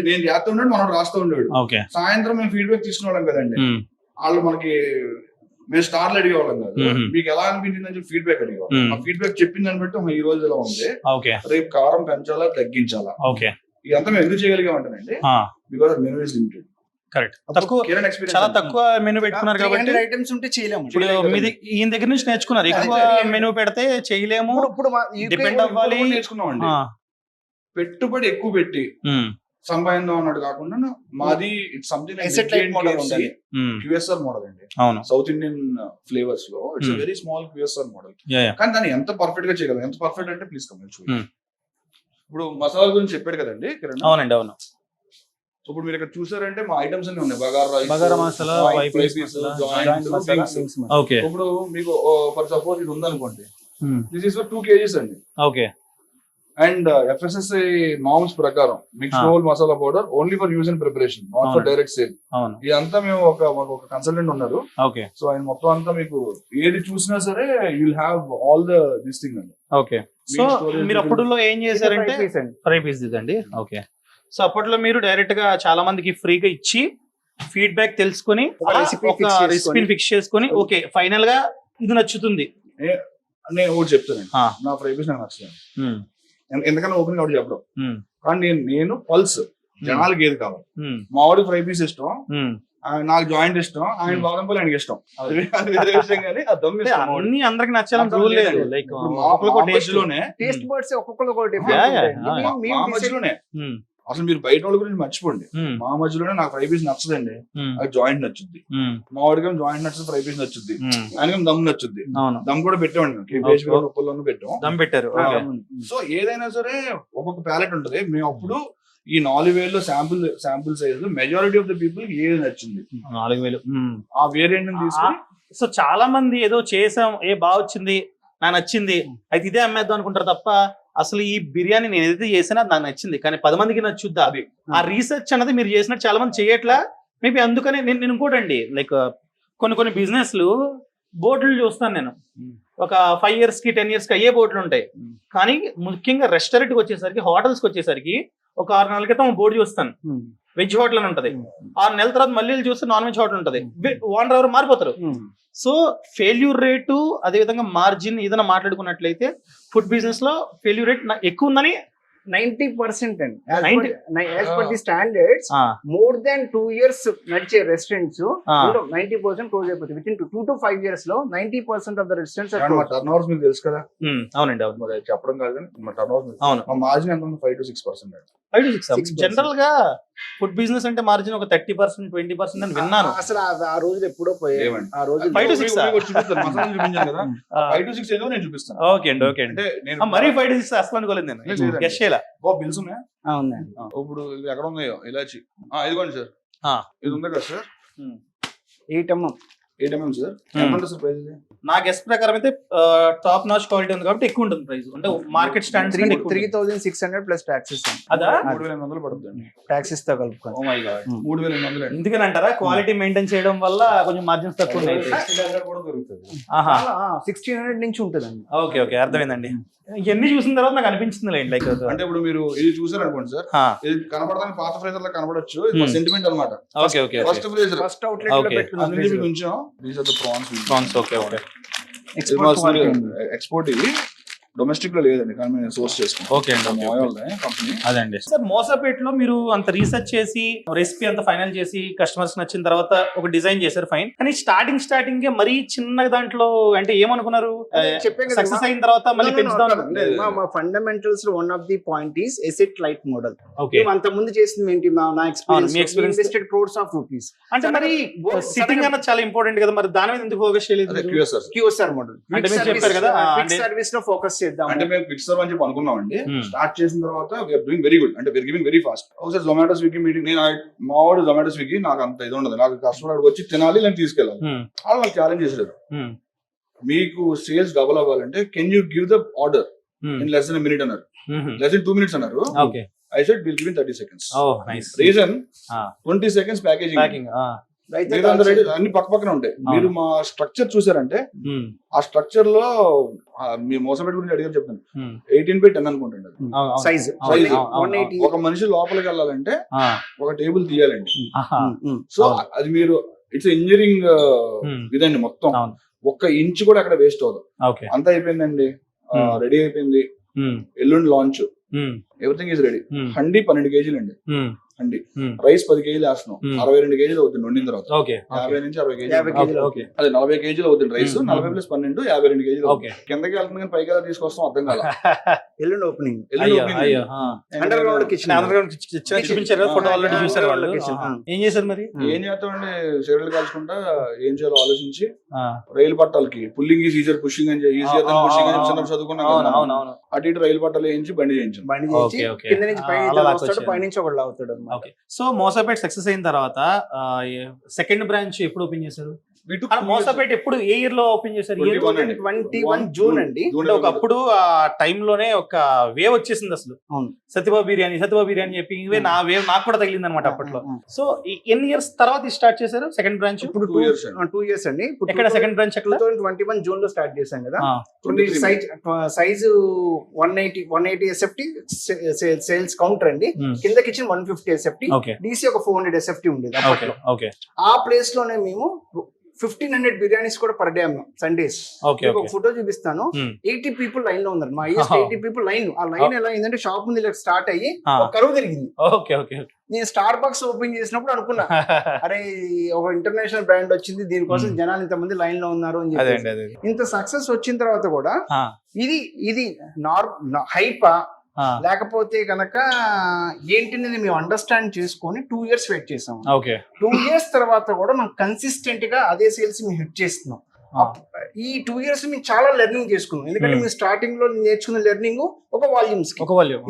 నేను చేస్తూ ఉన్నాడు, మనం రాస్తూ ఉన్నాడు. సాయంత్రం మేము ఫీడ్బ్యాక్ తీసుకున్నాం కదండి, వాళ్ళు మనకి మేము స్టార్లు అడిగేవాళ్ళం కాదు, మీకు ఎలా అనిపించిందని చెప్పి ఫీడ్బ్యాక్ అడిగేవాళ్ళం. ఆ ఫీడ్బ్యాక్ చెప్పిన దాన్ని బట్టి ఈ రోజు ఎలా ఉంది, రేపు కారం పెంచాలా తగ్గించాలా, ఇదంతా మేము ఎందుకు చేయగలిగామంటానండి, బికాస్ మెనూ ఇస్ లిమిటెడ్. చాలా తక్కువ మెనూ పెట్టుకున్నారు కాబట్టి ఐటమ్స్ ఉంటే చేయలేము. ఇప్పుడు మీది ఈయన దగ్గర నుంచి నేర్చుకున్నారు, ఎక్కువ మెనూ పెడితే చేయలేము, డిపెండ్ అవ్వాలి, నేర్చుకున్నామండి. పెట్టుబడి ఎక్కువ పెట్టి సంపాదిందాం అన్నట్టు కాకుండా మాది ఇట్స్ సంథింగ్ QSR మోడల్ అండి. సౌత్ ఇండియన్ ఫ్లేవర్స్ లో it's very small QSR model. కానీ దాన్ని ఎంత పర్ఫెక్ట్ గా చేయగలం, ఎంత పర్ఫెక్ట్ అంటే ప్లీజ్ కమెంట్. ఇప్పుడు మసాలా గురించి చెప్పాడు కదండి కిరణ్. అవునండి, అవును. ఇప్పుడు మీరు ఇక్కడ చూసారంటే మా ఐటమ్స్ అన్ని ఉన్నాయి. Bagara rice, bagara masala, fry white piece, masala, joint masala, wings. Okay ఇప్పుడు మీకు ఫర్ సపోజ్ ఇది ఉందనుకోండి, దిస్ ఈస్ ఫర్ 2 kgs అండి. ఓకే. అండ్ FSSAI నార్మ్స్ ప్రకారం mixed whole masala powder only for use and preparation, not for direct sale. అవును. ఇదంతా మేము మాకు ఒక కన్సల్టెంట్ ఉన్నారు. ఓకే. సో ఆయన మొత్తం అంతా మీకు ఏది చూసినా సరే you'll have all the this thing అండి. ఓకే. సో మీరు అప్పుడులో ఏం చేశారంటే ఫ్రై పీస్ ఇదండి. ఓకే. సో అప్పట్లో మీరు డైరెక్ట్ గా చాలా మందికి ఫ్రీగా ఇచ్చి ఫీడ్బ్యాక్ తెలుసుకొని ఒక రెసిపీని ఫిక్స్ చేసుకొని ఓకే ఫైనల్ గా ఇది నచ్చుతుంది. నేను ఒకటి చెప్తానండి, నా ఫ్రై పీస్ నాకు నచ్చలేదు. ఎందుకన్నా ఓపెన్ ఒకటి చెప్పడం, కానీ నేను పల్స్ జనాలకి ఏది కావాలి. మా వాడికి ఫ్రై పీస్ ఇష్టం, నాకు జాయింట్ ఇష్టం, ఆయన బాదంపల్లి ఆయనకి ఇష్టం. అది వేరే విషయం, కానీ ఆ దమ్ ఇష్టం. అన్ని అందరికి నచ్చాలని రూల్ లేదు. లైక్ మధ్యలోనే టేస్ట్ బర్డ్స్ ఒక్కొక్కరు మా మధ్యలోనే అసలు మీరు బయట వాళ్ళ గురించి మర్చిపోండి. మా మధ్యలోనే నాకు ఫ్రై పీస్ నచ్చదండి, అది జాయింట్ నచ్చుద్ది. మా వాడికి జాయింట్ నచ్చుద్ది, ఫ్రై పీస్ నచ్చుద్ది, ఆయనకి దమ్ నచ్చుద్ది. దమ్ కూడా పెట్టామండి, పెట్టాం, దమ్ పెట్టారు. సో ఏదైనా సరే ఒక్కొక్క ప్యాలెట్ ఉంటది. మేము అప్పుడు ఈ 4000 sample size majority of the people ఏది నచ్చింది 4000 ఆ వేరియంట్ తీసుకుని. సో చాలా మంది ఏదో చేసాం, బాగా వచ్చింది, నాకు నచ్చింది, అయితే ఇదే అమ్మేద్దాం అనుకుంటారు తప్ప అసలు ఈ బిర్యానీ నేను ఏదైతే చేసినా నాకు నచ్చింది, కానీ 10 మందికి నచ్చుద్దా అది ఆ రీసెర్చ్ అన్నది మీరు చేసినట్టు చాలా మంది చేయట్లా. మేబీ అందుకని నేను ఇంకోటండి, లైక్ కొన్ని బిజినెస్లు బోర్డులు చూస్తాను నేను, ఒక 5 years కి 10 years కి అయ్యే బోర్డులు ఉంటాయి. కానీ ముఖ్యంగా రెస్టారెంట్కి వచ్చేసరికి, హోటల్స్కి వచ్చేసరికి ఒక 6 నెలల క్రితం బోర్డు చూస్తాను, వెజ్ హోటల్ అని ఉంటది. 6 నెలల తర్వాత మళ్ళీ చూస్తే నాన్ వెజ్ హోటల్ ఉంటది. ఓనర్ ఎవరు మారిపోతారు. సో ఫెయిల్యూర్ రేటు, అదేవిధంగా మార్జిన్ ఏదైనా మాట్లాడుకున్నట్లయితే ఫుడ్ బిజినెస్ లో ఫెయిల్యూర్ రేట్ ఎక్కువ ఉందని 90% అండి. As per the standards more than 2 years నడిచే రెస్టారెంట్స్ 90% క్లోజ్ అయిపోతుంది. విత్ ఇన్ 2 to 5 years లో 90% of the restaurants turn overs మీకు తెలుసు కదా. అవునండి, అవును. మరి చెప్పడం కాదు కానీ మా టర్న్ ఓవర్స్, అవును, మా మార్జిన్ ఎంత ఉంది? 5 to 6%. 5 to 6. జనరల్ గా ఫుడ్ బిజినెస్ అంటే మార్జిన్ ఒక 30%, 20% అని విన్నాను. అసలు ఆ రోజులు ఎప్పుడో పోయాయి. ఆ రోజు 5 to 6 మసాలా చూపించాను కదా, 5 to 6 ఏదో నేను చూపిస్తాను. ఓకే అండి, ఓకే అండి. మరీ 5 to 6 అసలు అనుకోలేదు నేను. గెస్ చేయాలా? బిల్స్ ఉన్నాయా? అవునండి. ఇప్పుడు ఇది ఎక్కడ ఉన్నాయో ఇలాచి, ఇదిగోండి సార్, ఇది ఉంది కదా సార్, 8 mm సార్. ఎంత సార్ ప్రైస్? నా గెస్ట్ ప్రకారం అయితే టాప్ నాచ్ క్వాలిటీ ఉంది కాబట్టి ఎక్కువ ఉంటుంది ప్రైస్, అంటే మార్కెట్ స్టాండర్డ్ 3,600 ప్లస్ టాక్సెస్. అదా 3,800 పడుతుంది టాక్సెస్ తో కలుపుకొని. Oh my God, 3,800. ఎందుకని అంటారా? క్వాలిటీ మెయింటైన్ చేయడం వల్ల కొంచెం మార్జిన్స్ తక్కువ ఉన్నాయి. 1600 కూడా దొరుకుతుంది. 1600 నుంచి ఉంటుందండి. ఓకే, ఓకే, అర్థమైందండి. ఇవన్నీ చూసిన తర్వాత నాకు అనిపించింది లేండి, లైక్ అంటే ఇప్పుడు మీరు ఇది చూసారు అనుకోండి సార్, ఇది కనపడడానికి పాత ఫ్రేజర్ లా కనపడచ్చు, సెంటిమెంట్ అన్నమాట. Okay, okay. First freezer, first outlet లో పెట్టుకున్నాం. మీకు కొంచెం these are the prawns. Okay, okay. Export ఇది డొమెస్టిక్ లో లేదండి, కానీ మేము సోర్స్ చేసుకుంటాం. ఓకే అండి, కంపెనీ అదండి. సార్ మోసాపేటలో మీరు అంత రీసెర్చ్ చేసి రెసిపీ అంత ఫైనల్ చేసి కస్టమర్స్ నచ్చిన తర్వాత ఒక డిజైన్ చేశారు, ఫైన్. కానీ స్టార్టింగ్ మరీ చిన్న దాంట్లో అంటే ఏమనుకున్నారు? సక్సెస్ అయిన తర్వాత మళ్ళీ పెంచుదాం. మా ఫండమెంటల్స్ లో one of the point is asset light model. అంత ముందు చేసింది ఏంటి? నా experience invested crores of rupees. అంటే మరి సిట్టింగ్ అన్నది చాలా ఇంపార్టెంట్ కదా, మరి దాని మీద ఎందుకు ఫోకస్ చేయలేదు? QSR model. అంటే మీరు చెప్పారు కదా, సర్వీస్ లో ఫోకస్ చేద్దాం అంటే మేము ఫిక్సర్ అని చెప్పి అనుకున్నామండి. స్టార్ట్ చేసిన తర్వాత వీఆర్ డూయింగ్ వెరీ గుడ్, అంటే వీఆర్ గివింగ్ వెరీ ఫాస్ట్. ఒకసారి జొమాటో స్విగ్గీ మీటింగ్, నేను మా వాడు జొమాటో స్విగ్గీ, నాకు అంత ఇది ఉండదు, నాకు కస్టమర్ వచ్చి తినాలి, నేను తీసుకెళ్ళాలి. వాళ్ళు నాకు ఛాలెంజ్ చేశారు, మీకు సేల్స్ డబుల్ అవ్వాలంటే can you give the order in less than minute అన్నారు, లెస్ దెన్ 2 minutes అన్నారు. I said we'll give in 30 seconds. Oh, nice. Reason 20 seconds packaging. అన్ని పక్క పక్కన ఉంటాయి. మీరు మా స్ట్రక్చర్ చూసారంటే ఆ స్ట్రక్చర్ లో మీ మోసపెట్టి గురించి అడిగారు చెప్తాను, 18/10 అనుకుంటాండి సైజ్. ఒక మనిషి లోపలికి వెళ్ళాలంటే ఒక టేబుల్ తీయాలండి. సో అది మీరు ఇట్స్ ఇంజనీరింగ్ ఇదండి మొత్తం. ఒక్క ఇంచ్ కూడా అక్కడ వేస్ట్ అవ్వదు. అంతా అయిపోయిందండి, రెడీ అయిపోయింది. ఎల్లుండి launch, everything is ready. Handi 12 kg అండి. అండి. రైస్ 10 కేజీలు వేస్తున్నాం, 62 కేజీలు అవుతుంది వండిన తర్వాత. ఓకే 50 నుంచి 60 50 కేజీలు. కేజీలు. ఓకే అదే 40 కేజీలు అవుతుంది రైస్. 40 ప్లస్ 12 52 కేజీలు. కిందకి వెళ్తుంది కానీ పైకి ఎలా తీసుకొస్తాం అర్థం కాల. ఎల్లుండి ఓపెనింగ్ అండర్ గ్రౌండ్ చూపించారు ఫోటో ఆల్రెడీ చూసారు వాళ్ళు. ఏం చేశారు మరి? ఏం చేస్తామండి, చీరలు కాల్చుకుంటా ఏం చేయాలో ఆలోచించి రైలు పట్టాలకి పుల్లింగ్ ఈజ్ ఈజర్ పుషింగ్ అని ఈజియర్ దెన్ పుషింగ్ అని చిన్నప్పుడు చదువుకున్నాం. అటు ఇటు రైలు పట్టాలు వేయించి బండి చేయించాం. బండి చేసి కింద నుంచి పైనుంచి ఒకళ్ళు అవుతాడు. సో మోసాపేట్ సక్సెస్ అయిన తర్వాత సెకండ్ బ్రాంచ్ ఎప్పుడు ఓపెన్ చేశారు? మోసాపేట్ ఎప్పుడు ఏ ఇయర్ లో ఓపెన్ చేశారు? 21 జూన్ అండి. ఒకప్పుడు ఆ టైంలోనే ఒక వేవ్ వచ్చేసింది అసలు. సత్యబాబు బిర్యానీ చెప్పి ఇవే నా వేవ్ నాకు కూడా తగిలింది అనమాట అప్పట్లో. సో ఎన్ని ఇయర్స్ తర్వాత స్టార్ట్ చేశారు సెకండ్ బ్రాంచ్? ఇప్పుడు 2 years అండి. ఎక్కడ సెకండ్ బ్రాంచ్? 2021 జూన్ లో స్టార్ట్ చేశాం కదా. సైజు 180 SFT సేల్స్ కౌంటర్ అండి. కింద కిచెన్ 150 SFT, DC ఒక 400 SFT ఉండేది అప్పట్లో. ఆ ప్లేస్ లోనే మేము 1500 బిర్యానీస్ కూడా పర్ డే అమ్మాం సండేస్. ఒక ఫోటో చూపిస్తాను. 80 people లైన్ లో ఉన్నారు. మా 80 people లైన్. ఆ లైన్ ఎలా అయిందంటే షాప్ ముందు ఇలా స్టార్ట్ అయ్యి ఒక కరువు తిరిగింది. నేను స్టార్ బక్స్ ఓపెన్ చేసినప్పుడు అనుకున్నా, అరే ఒక ఇంటర్నేషనల్ బ్రాండ్ వచ్చింది, దీనికోసం జనాలు ఇంతమంది లైన్ లో ఉన్నారు అని చెప్పి. ఇంత సక్సెస్ వచ్చిన తర్వాత కూడా ఇది హైపా లేకపోతే కనుక ఏంటిని మేము అండర్స్టాండ్ చేసుకొని 2 years వెయిట్ చేసాం. 2 years తర్వాత కూడా మనం కన్సిస్టెంట్ గా అదే సేల్స్ మేము హిట్ చేస్తున్నాం. ఈ 2 years మేము చాలా లెర్నింగ్ చేసుకున్నాం. ఎందుకంటే మేము స్టార్టింగ్ లో నేర్చుకున్న లెర్నింగ్ ఒక వాల్యూమ్స్ కి,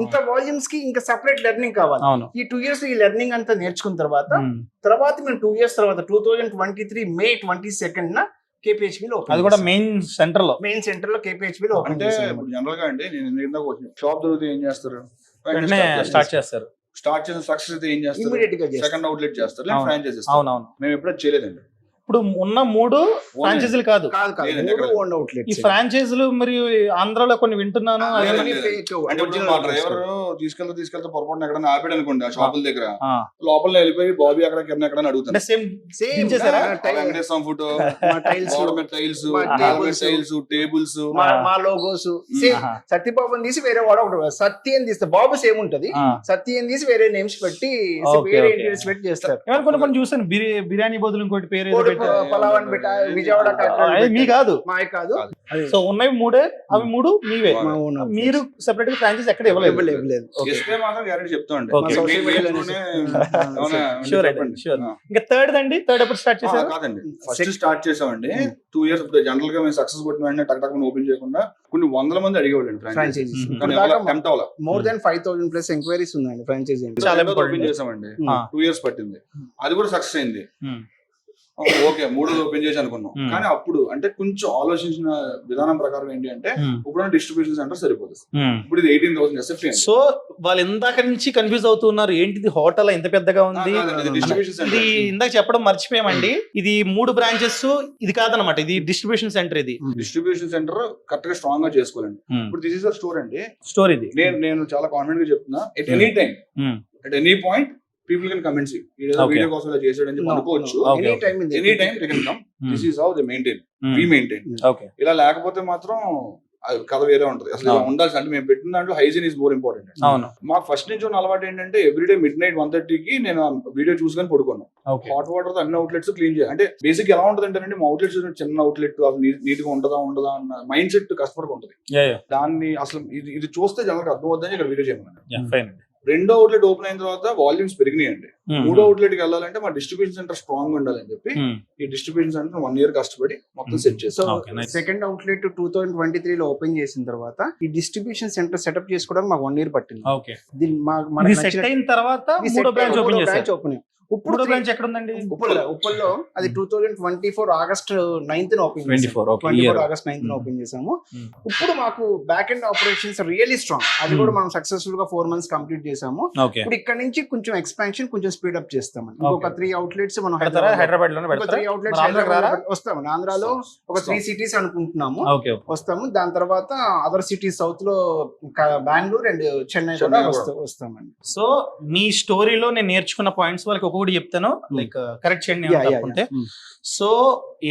ఇంత వాల్యూమ్స్ కి ఇంకా సెపరేట్ లెర్నింగ్ కావాలి. ఈ 2 years ఈ లెర్నింగ్ అంతా నేర్చుకున్న తర్వాత మేము 2 years తర్వాత 2023 May 22 KPHB లో, అది కూడా మెయిన్ సెంటర్ లో KPHB లో ఓపెన్ అంటే జనరల్ గా అండి. నేను షాప్ దొరికితే ఏం చేస్తారు? స్టార్ట్ చేసిన సక్సెస్ అయితే ఏం చేస్తారు? ఇమిడియట్ గా సెకండ్ అవుట్లెట్ చేస్తారు, లేదా ఫ్రాంచైజీ. మేము ఎప్పుడూ చేయలేదండి. ఇప్పుడు ఉన్న 3 ఫ్రాంచైజీలు కాదు, ఈ ఫ్రాంచైజీలు మరి ఆంధ్రాలో కొన్ని వింటున్నాను. మా డ్రైవర్ తీసుకెళ్తే పొరపాటున ఎక్కడైనా ఆపాడు అనుకోండి ఆ షాపుల దగ్గర, లోపల వెళ్ళిపోయి బాబీ అక్కడ కింద అడుగుతాను. వెంకటేశ్వరం ఫోటో, టైల్స్, టేబుల్స్, మా లోగోస్. సత్యబాబుని తీసి వేరే వాడు ఒకటి సత్య అని తీస్తే బాబు సేమ్ ఉంటది. సత్య అని తీసి వేరే నేమ్స్ పెట్టి వేరే ఇంటీరియర్స్ పెట్టి చేస్తారు. కొన్ని చూసాను బిర్యానీ బదులు ఇంకోటి పేరు పలావన్ పెట్ట విజయవాడ మీ కాదు, మాయ కాదు. సో ఉన్నవి 3, అవి 3 మీవే. మీరు సెపరేట్ గా ఫ్రాంచైజీ ఎక్కడ ఇవ్వలేదు. ఇంకా థర్డ్ ఎప్పుడు స్టార్ట్ చేశారు? కాదండి, ఫస్ట్ స్టార్ట్ చేసామండి 2 years. జనరల్ గా మేము సక్సెస్ కొట్టిన వెంటనే టక్ ఓపెన్ చేయకుండా కొన్ని 100 మంది అడిగేవాళ్ళండి franchisee. More than 5000 plus enquiries ఉన్నాయండి ఫ్రాంచైజీ. ఓపెన్ చేసామండి. 2 years పట్టింది. అది కూడా సక్సెస్ అయింది. ఓకే, 3 ఓపెన్ చేసి అనుకున్నాం. కానీ అప్పుడు అంటే కొంచెం ఆలోచించిన విధానం ప్రకారం ఏంటి అంటే ఇప్పుడు డిస్ట్రిబ్యూషన్ సెంటర్ సరిపోతుంది. ఇప్పుడు ఇది 18,000 SFT. సో వాళ్ళు ఇందాక నుంచి కన్ఫ్యూజ్ అవుతున్నారు, ఏంటిది హోటల్ ఇంత పెద్దగా ఉంది. ఇది ఇందాక చెప్పడం మర్చిపోయామండి, ఇది 3 బ్రాంచెస్. ఇది కాదనమాట, ఇది డిస్ట్రిబ్యూషన్ సెంటర్. ఇది డిస్ట్రిబ్యూషన్ సెంటర్ కరెక్ట్ గా స్ట్రాంగ్ గా చేసుకోవాలండి. ఇప్పుడు దిస్ ఇస్ అ స్టోర్ అండి. స్టోర్ ఇది నేను చాలా కాన్ఫిడెంట్ గా చెప్తున్నా. At any time, at any point people can come and see. Video కోసం ఇలా చేసాడని అనుకోవచ్చు. Any time they can come. This is how they maintain. We maintain. ఇలా లేకపోతే మాత్రం కథ వేరే ఉంటది. అసలు ఇలా ఉండాల్సి అంటే మేము పెట్టిన దాంట్లో హైజీన్ ఇస్ మోర్ ఇంపార్టెంట్. మాకు ఫస్ట్ నుంచి ఉన్న అలవాటు ఏంటంటే ఎవ్రీడే midnight 1:30కి నేను వీడియో చూసుకొని పడుకున్నాను. హాట్ వాటర్ తో అన్ని అవుట్లెట్స్ క్లీన్ చేయాలి. అంటే బేసిక్ ఎలా ఉంటది అంటే మా అవుట్లెట్స్ చిన్న అవుట్లెట్ నీట్ గా ఉండదా అన్న మైండ్ సెట్ కస్టమర్ ఉంటది. దాన్ని అసలు ఇది చూస్తే జనాలకు అర్థం అవుతుందని ఇక్కడ వీడియో చేయమన్నాను. రెండో అవుట్లెట్ ఓపెన్ అయిన తర్వాత వాల్యూమ్స్ పెరిగినాయండి. 3వ అవుట్లెట్ కి వెళ్ళాలంటే మా డిస్ట్రిబ్యూషన్ సెంటర్ స్ట్రాంగ్ ఉండాలని చెప్పి ఈ డిస్ట్రిబ్యూషన్ సెంటర్ 1 year కష్టపడి మొత్తం సెట్ చేస్తాం. సెకండ్ అవుట్లెట్ 2023 లో ఓపెన్ చేసిన తర్వాత ఈ డిస్ట్రిబ్యూషన్ సెంటర్ సెటప్ చేసుకోవడానికి మాకు 1 year పట్టింది. ఓపెన్ ఇప్పుడు బ్రాంచ్ ఎక్కడ ఉందండి? ఉప్పల్లో అది 2024 August 9th ఓపెన్ చేసాము. ఇప్పుడు మాకు back end operations really strong. అది కూడా మనం సక్సెస్ఫుల్ గా 4 months కంప్లీట్ చేసాము. ఇప్పుడు ఇక్కడ నుంచి కొంచెం ఎక్స్పాన్షన్ కొంచెం స్పీడ్ అప్ చేస్తామండి. ఒక 3 outlets మనం హైదరాబాద్ లో వస్తామండి. ఆంధ్రాలో ఒక 3 cities అనుకుంటున్నాము, వస్తాము. దాని తర్వాత అదర్ సిటీస్ సౌత్ లో బెంగళూరు అండ్ చెన్నై కూడా వస్తామండి. సో మీ స్టోరీలో నేను నేర్చుకున్న పాయింట్స్ వాళ్ళకి ఒకటి చెప్తాను, లైక్ కరెక్ట్ చేయండి అనుకుంటే. సో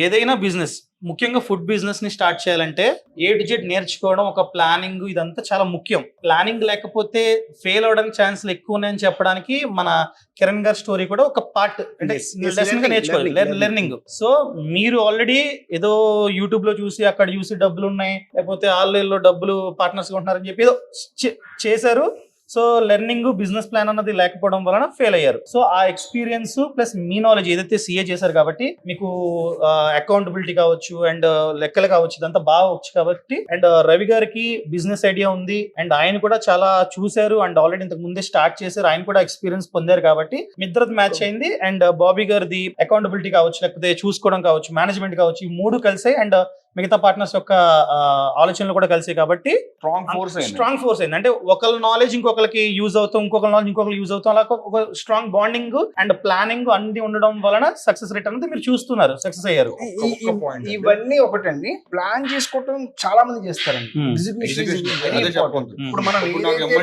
ఏదైనా బిజినెస్ ముఖ్యంగా ఫుడ్ బిజినెస్ ని స్టార్ట్ చేయాలంటే A to Z నేర్చుకోవడం, ఒక ప్లానింగ్, ఇదంతా చాలా ముఖ్యం. ప్లానింగ్ లేకపోతే ఫెయిల్ అవడానికి ఛాన్సులు ఎక్కువ ఉన్నాయని చెప్పడానికి మన కిరణ్ గారి స్టోరీ కూడా ఒక పార్ట్, అంటే లెసన్ గా నేర్చుకోవాలి, లెర్నింగ్. సో మీరు ఆల్రెడీ ఏదో యూట్యూబ్ లో చూసి అక్కడ చూసి డబ్బులు ఉన్నాయి, లేకపోతే ఆన్లైన్ లో డబ్బులు పార్ట్నర్స్ ఉంటున్నారని చెప్పి ఏదో చేశారు. సో లెర్నింగ్, బిజినెస్ ప్లాన్ అన్నది లేకపోవడం వలన ఫెయిల్ అయ్యారు. సో ఆ ఎక్స్పీరియన్స్ ప్లస్ మీ నాలెడ్జ్ ఏదైతే CA చేశారు కాబట్టి మీకు అకౌంటబిలిటీ కావచ్చు అండ్ లెక్కలు కావచ్చు, ఇదంతా బాగా వచ్చు కాబట్టి, అండ్ రవి గారికి బిజినెస్ ఐడియా ఉంది అండ్ ఆయన కూడా చాలా చూశారు అండ్ ఆల్రెడీ ఇంతకు ముందే స్టార్ట్ చేశారు, ఆయన కూడా ఎక్స్పీరియన్స్ పొందారు కాబట్టి మీ ఇద్దరిది మ్యాచ్ అయింది. అండ్ బాబీ గారిది అకౌంటబిలిటీ కావచ్చు, లేకపోతే చూసుకోవడం కావచ్చు, మేనేజ్మెంట్ కావచ్చు, ఈ మూడు కలిసాయి అండ్ మిగతా పార్ట్నర్స్ యొక్క ఆలోచనలు కూడా కలిసాయి కాబట్టి స్ట్రాంగ్ ఫోర్స్ అయింది. అంటే ఒకళ్ళ నాలెడ్జ్ ఇంకొకరికి యూజ్ అవుతాం, ఇంకొకరి నాలెడ్జ్ ఇంకొకరికి యూజ్ అవుతాం, అలా ఒక స్ట్రాంగ్ బాండింగ్ అండ్ ప్లానింగ్ అన్ని ఉండడం వలన సక్సెస్ రేట్ అనేది మీరు చూస్తున్నారు, సక్సెస్ అయ్యారు. ఇవన్నీ ఒకటండి, ప్లాన్ చేసుకోవటం చాలా మంది చేస్తారండి. ఇప్పుడు మనం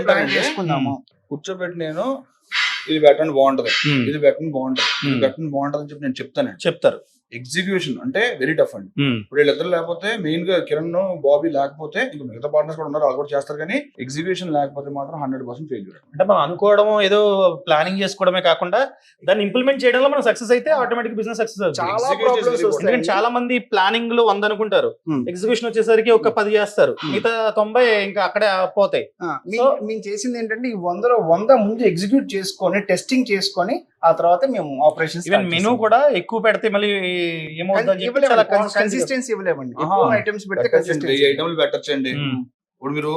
ప్లాన్ చేసుకున్నాము, కూర్చోబెట్టి నేను ఇది పెట్టండి బాగుంటది, ఇది పెట్టండి బాగుంటది, ఇది పెట్టండి బాగుంటది అని చెప్పి నేను చెప్తారు. ఎగ్జిక్యూషన్ అంటే వెరీ టఫ్ అండి. ఇప్పుడు వీళ్ళిద్దరు లేకపోతే, మెయిన్ గా కిరణ్ బాబీ లేకపోతే, ఇంకా మిగతా పార్ట్నర్స్ కూడా ఉన్నారు, వాళ్ళు కూడా చేస్తారు, కానీ ఎగ్జిక్యూషన్ లేకపోతే మాత్రం 100% ఫెయిల్యూర్. అంటే మనం అనుకోవడం ఏదో ప్లానింగ్ చేసుకోవడమే కాకుండా దాన్ని ఇంప్లిమెంట్ చేయడంలో మనం సక్సెస్ అయితే ఆటోమేటిక్ బిజినెస్ సక్సెస్ అవుతుంది. చాలా మంది ప్లానింగ్ లో 100 అనుకుంటారు, ఎగ్జిక్యూషన్ వచ్చేసరికి ఒక 10 చేస్తారు, మిగతా 90 ఇంకా అక్కడే పోతాయి. మేము చేసింది ఏంటంటే ఈ 100లో 100 ముందు ఎగ్జిక్యూట్ చేసుకొని టెస్టింగ్ చేసుకొని ఆ తర్వాత మేము ఆపరేషన్స్, ఈవెన్ మెనూ కూడా ఎక్కువ పెడితే మళ్ళీ కన్సిస్టెన్సీ ఇవ్వలేమండి. ఐటమ్స్ పెడితే ఐటమ్లు పెట్టచ్చండి. ఇప్పుడు మీరు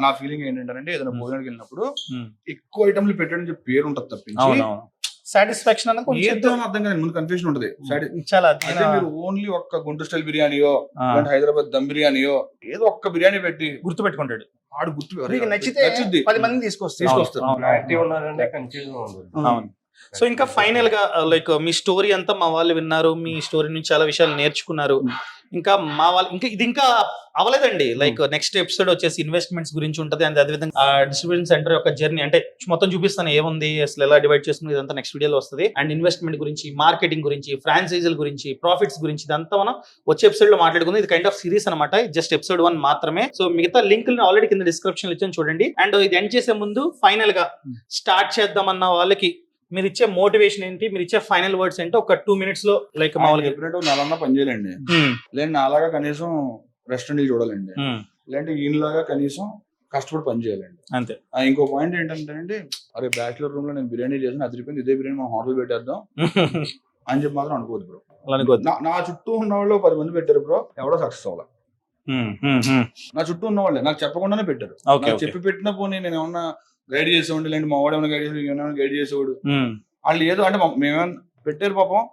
నా ఫీలింగ్ ఏంటంటే ఏదైనా భోజనానికి వెళ్ళినప్పుడు ఎక్కువ ఐటమ్లు పెట్టడం చెప్పి పేరు ఉంటుంది తప్పించి సాటిస్ఫాక్షన్ అనేది అర్థం కాదు, ముందు కన్ఫ్యూజన్ ఉంటుంది. అదే మీరు ఓన్లీ ఒక్క గుంటూరు స్టైల్ బిర్యానీయో, హైదరాబాద్ దమ్ బిర్యానీయో, ఏదో ఒక్క బిర్యానీ పెట్టి గుర్తు పెట్టుకుంటాడు, ఆడు గుర్తు నచ్చితే 10 మందిని తీసుకొస్తారు. సో ఇంకా ఫైనల్ గా లైక్ మీ స్టోరీ అంతా మా వాళ్ళు విన్నారు, మీ స్టోరీ నుంచి చాలా విషయాలు నేర్చుకున్నారు. ఇంకా మా వాళ్ళు ఇది ఇంకా అవలేదండి. లైక్ నెక్స్ట్ ఎపిసోడ్ వచ్చేసి ఇన్వెస్ట్మెంట్స్ గురించి ఉంటుంది, అండ్ అదేవిధంగా డిస్ట్రిబ్యూషన్ సెంటర్ యొక్క జర్నీ అంటే మొత్తం చూపిస్తాను, ఏముంది అసలు, ఎలా డివైడ్ చేసుకుని, ఇదంతా నెక్స్ట్ వీడియోలో వస్తుంది. అండ్ ఇన్వెస్ట్మెంట్ గురించి, మార్కెటింగ్ గురించి, ఫ్రాంచైజీల గురించి, ప్రాఫిట్స్ గురించి, ఇదంతా మనం వచ్చే ఎపిసోడ్ లో మాట్లాడుకుంది. ఇది కైండ్ ఆఫ్ సిరీస్ అనమాట, జస్ట్ ఎపిసోడ్ 1 మాత్రమే. సో మిగతా లింక్ ఆల్రెడీ కింద డిస్క్రిప్షన్ ఇచ్చాను, చూడండి. అండ్ ఇది ఎండ్ చేసే ముందు ఫైనల్ గా స్టార్ట్ చేద్దామన్న వాళ్ళకి మీరు ఇచ్చే మోటివేషన్ ఏంటి, మీరు ఇచ్చే ఫైనల్ వర్డ్స్ ఏంటో ఒక 2 minutes లో లైక్ నాలుగు పని చేయాలండి, లేదంటే నాలాగా కనీసం రెస్టారెంట్ చూడాలండి, లేదంటే ఈయనలాగా కనీసం కష్టపడి పని చేయాలండి, అంతే. ఇంకో పాయింట్ ఏంటంటే, అరే బ్యాచులర్ రూమ్ లో నేను బిర్యానీ చేసిన అదిరిపోయింది, ఇదే బిర్యానీ మనం హోటల్ పెట్టేద్దాం అని చెప్పి మాత్రం అనుకోవద్దు బ్రో. నా చుట్టూ ఉన్న వాళ్ళు 10 మంది పెట్టారు బ్రో, ఎవడో సక్సెస్ అవ్వాలి. నా చుట్టూ ఉన్న వాళ్ళే నాకు చెప్పకుండానే పెట్టారు, చెప్పి పెట్టిన పోనీ నేను ఏమన్నా గైడ్ చేసేవాడు, లేదంటే మా వాడు ఏమైనా గైడ్ చేసేవాడు, ఏమైనా గైడ్ చేసేవాడు, వాళ్ళు ఏదో అంటే మేమేమైనా పెట్టారు పాపం.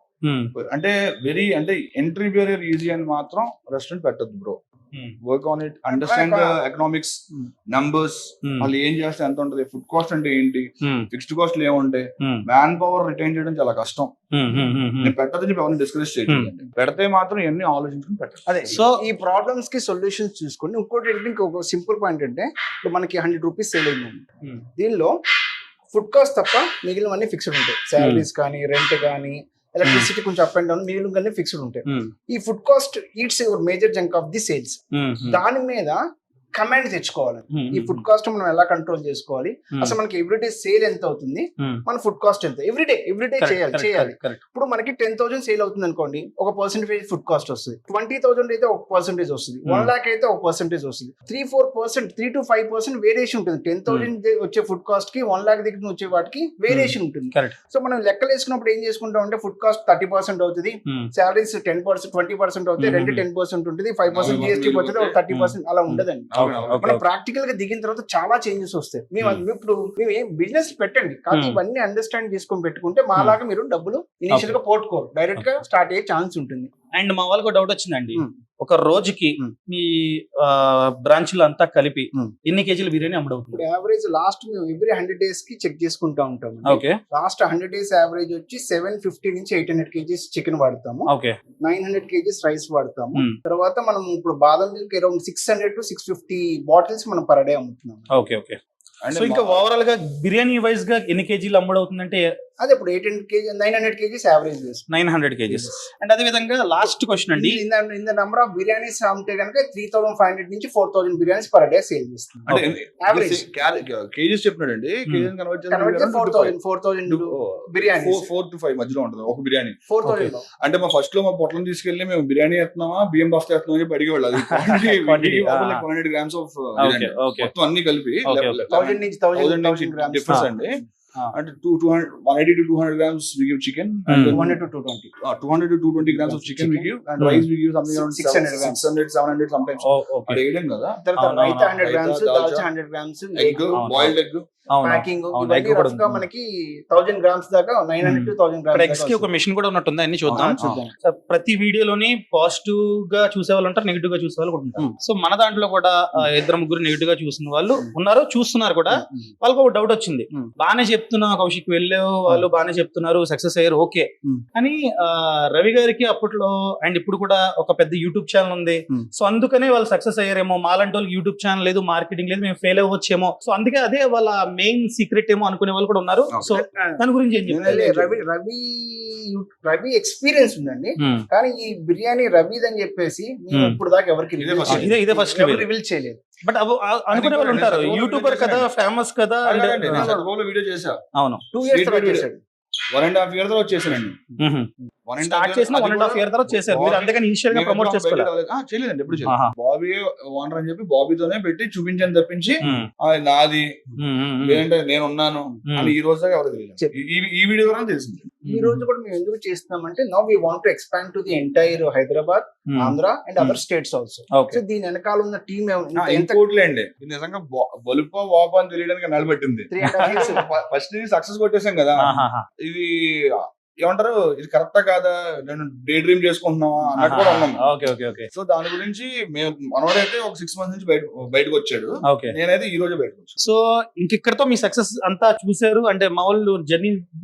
అంటే వెరీ అంటే ఎంట్రీ బ్యారియర్ ఈజీ అని మాత్రం రెస్టారెంట్ పెట్టద్దు bro. Work on it, understand the economics, numbers, వాళ్ళు ఏం చేస్తే ఎంత ఉంటది, ఫుడ్ కాస్ట్ అంటే ఏంటి, ఫిక్స్డ్ కాస్ట్ ఏముంటాయి, మ్యాన్ పవర్ రిటైన్ చేయడం చాలా కష్టం. నేను పెట్టదని చెప్పి ఎవరిని డిస్కస్ చేయండి, పెడితే మాత్రం ఇవన్నీ ఆలోచించుకుని పెట్టాలి. అదే సో ఈ ప్రాబ్లమ్స్ కి సొల్యూషన్స్ చూసుకోండి. ఇంకోటి ఏంటంటే ఒక సింపుల్ పాయింట్ అంటే, ఇప్పుడు మనకి 100 రూపీస్ సేల్ అయిందండి, దీనిలో ఫుడ్ కాస్ట్ తప్ప మిగిలినవన్నీ ఫిక్స్డ్ ఉంటాయి. శాలరీస్ కానీ, రెంట్ కానీ, ఎలక్ట్రిసిటీ కొంచెం అప్ అండ్ డౌన్, మిగిలిన ఫిక్స్డ్ ఉంటాయి. ఈ food cost eats your major junk of the sales. దాని మీద కమాండ్ తెచ్చుకోవాలి. ఈ ఫుడ్ కాస్ట్ మనం ఎలా కంట్రోల్ చేసుకోవాలి, అసలు మనకి ఎవ్రీడే సేల్ ఎంత అవుతుంది, మన ఫుడ్ కాస్ట్ ఎంత, ఎవ్రీడే చేయాలి. ఇప్పుడు మనకి 10,000 సేల్ అవుతుంది అనుకోండి, ఒక పర్సెంటేజ్ ఫుడ్ కాస్ట్ వస్తుంది. 20,000 అయితే ఒక పర్సెంటేజ్ వస్తుంది, 1 lakh అయితే ఒక పర్సెంటేజ్ వస్తుంది. 3-4%, 3-5% వేరియేషన్ ఉంటుంది. 10,000 వచ్చే ఫుడ్ కాస్ట్ కి 1 lakh దగ్గర వచ్చే వాటికి వేరియేషన్ ఉంటుంది. సో మనం లెక్కలు వేసుకున్నప్పుడు ఏం చేసుకుంటాం అంటే, ఫుడ్ కాస్ట్ 30% అవుతుంది, శాలరీస్ 10%, 20% అవుతాయి, రెంట్ 10% ఉంటుంది, 5% GST పోతుంది, 30% అలా ఉండదండి. మనం ప్రాక్టికల్ గా దిగిన తర్వాత చాలా చేంజెస్ వస్తాయి. ఇప్పుడు మేము ఏం బిజినెస్ పెట్టండి, కానీ ఇవన్నీ అండర్స్టాండ్ చేసుకొని పెట్టుకుంటే మాలాగా మీరు డబ్బులు ఇనిషియల్ గా పోట్టుకోరు, డైరెక్ట్ గా స్టార్ట్ అయ్యే ఛాన్స్ ఉంటుంది. అండ్ మా వాళ్ళకి డౌట్ వచ్చిందండి, ఒక రోజుకి మీ బ్రాంచ్ లో అంతా కలిపి ఎన్ని కేజీలు బిర్యానీ అమ్ముడవుతుంది? యావరేజ్ లాస్ట్ మేము ఎవ్రీ 100 days కి చెక్ చేసుకుంటా ఉంటాం. లాస్ట్ 100 days యావరేజ్ వచ్చి 750 నుంచి 800 kgs చికెన్ వాడతాము, 900 kgs రైస్ వాడతాము. తర్వాత మనం ఇప్పుడు బాదం మిల్క్ అరౌండ్ 600 to 650 బాటిల్స్ మనం పర్ డే అమ్ముతున్నాం. సో ఇంకా ఓవరాల్ గా బిర్యానీ వైజ్ గా ఎన్ని కేజీలు అమ్ముడవుతుందంటే అదే ఇప్పుడు 800 kg 900 kgs యావరేజ్ వేసు 900 kgs. అండ్ అదే విధంగా లాస్ట్ క్వశ్చన్ అండి, in the number of biryanis అమ్మితే కనుక 3500 నుంచి 4000 బిర్యానీస్ పర్ డే సేల్ చేస్తుంది. Average. కేజీస్ చెప్పినాడండి. కేజీస్ కన్వర్ట్ 4000 బిర్యానీ 4 to 5 మధ్యలో ఉంటుంది ఒక బిర్యానీ. 4000 లో. అంటే మా ఫస్ట్ లో మా పొట్లం తీసుకెళ్లి మేము బిర్యానీ ఎత్తున్నామా బియ్యం బస్తా ఎత్తున్నామా అని అడిగి వెళ్ళాలి. 100 grams of బిర్యానీ మొత్తం అన్ని కలిపి 1000 నుంచి 1000 grams డిఫరెన్స్ అండి. అంటే 180 to 200 grams we give chicken, and 200 to 220 200 to 220 grams of chicken we give, and rice we give something around 600 grams. 600 700 sometimes. అది వేయడం కదా. తర్వాత raita 100 grams, dalcha 100 grams, egg, boiled egg, packing ఇవన్నీ రఫ్ గా మనకి 1000 grams దాకా 900 to 1000 grams. ఎగ్స్ కి ఒక మెషిన్ కూడా ఉన్నట్టుంది, అన్ని చూద్దాం. సో ప్రతి వీడియోలోని పాజిటివ్ గా చూసే వాళ్ళు ఉంటారు, నెగిటివ్ గా చూసే వాళ్ళు కూడా ఉంటారు. సో మన దాంట్లో కూడా 2-3 నెగిటివ్ గా చూసిన వాళ్ళు ఉన్నారు, చూస్తున్నారు కూడా. వాళ్ళకి ఒక డౌట్ వచ్చింది, బాగానే చెప్తున్నా కౌశిక్ వెళ్ళే వాళ్ళు బాగానే చెప్తున్నారు, సక్సెస్ అయ్యారు, ఓకే. కానీ రవి గారికి అప్పట్లో అండ్ ఇప్పుడు కూడా ఒక పెద్ద యూట్యూబ్ ఛానల్ ఉంది, సో అందుకనే వాళ్ళు సక్సెస్ అయ్యారేమో. మాలాంటి వాళ్ళకి యూట్యూబ్ ఛానల్ లేదు, మార్కెటింగ్ లేదు, మేము ఫెయిల్ అవ్వచ్చేమో, సో అందుకే అదే వాళ్ళ మెయిన్ సీక్రెట్ ఏమో అనుకునే వాళ్ళు కూడా ఉన్నారు. సో దాని గురించి ఏం చెప్తారు? రవి ఎక్స్పీరియన్స్ ఉందండి, కానీ ఈ బిర్యానీ రవిది అని చెప్పేసి ఇప్పుడు దాకా ఎవరికి ఇదే ఫస్ట్ రివీల్ చేయలేదు. బట్ అనుకునే వాళ్ళు ఉంటారు, యూట్యూబర్ కదా, ఫేమస్ కదా. వీడియో చేసా. అవును, 2 years తర్వాత చేశాడు. 1.5 years తర్వాత వచ్చేసానండి. స్టార్ట్ చేసిన 1.5 years తర్వాత చేశారు మీరు, అందుకని ఇనిషియల్ గా ప్రమోట్ చేసుకోలేదు. చేయలేదండి, ఎప్పుడు బాబీ ఓనర్ అని చెప్పి బాబీతోనే పెట్టి చూపించాను తప్పించి అది నాది లేదంటే నేను ఉన్నాను అని ఈ రోజు దాకా ఎవరు తెలియదు. ఈ వీడియో ద్వారా తెలిసింది. ఈ రోజు కూడా మేము ఎందుకు చేస్తున్నామంటే now we want to expand to the entire Hyderabad, Andhra and other states also. So దీని వెనకాల ఉన్న టీమ్ ఇంకోట్లేండి, నిజంగా బలుపా వాపా అని తెలియడానికి నిలబెట్టింది. ఫస్ట్ సక్సెస్ కొట్టేసాం కదా, ఇది ఏమంటారు, ఇది కరెక్టా కాదా, నేను డే డ్రీమ్ చేసుకుంటున్నావా అన్నట్టు కూడా ఉన్నాను. సో దాని గురించి మేము మనోడైతే ఒక 6 months నుంచి బయటకు వచ్చాడు, నేనైతే ఈ రోజు బయటకు వచ్చాను. సో ఇంకెక్కడితో మీ సక్సెస్ అంతా చూసారు, అంటే మా వాళ్ళు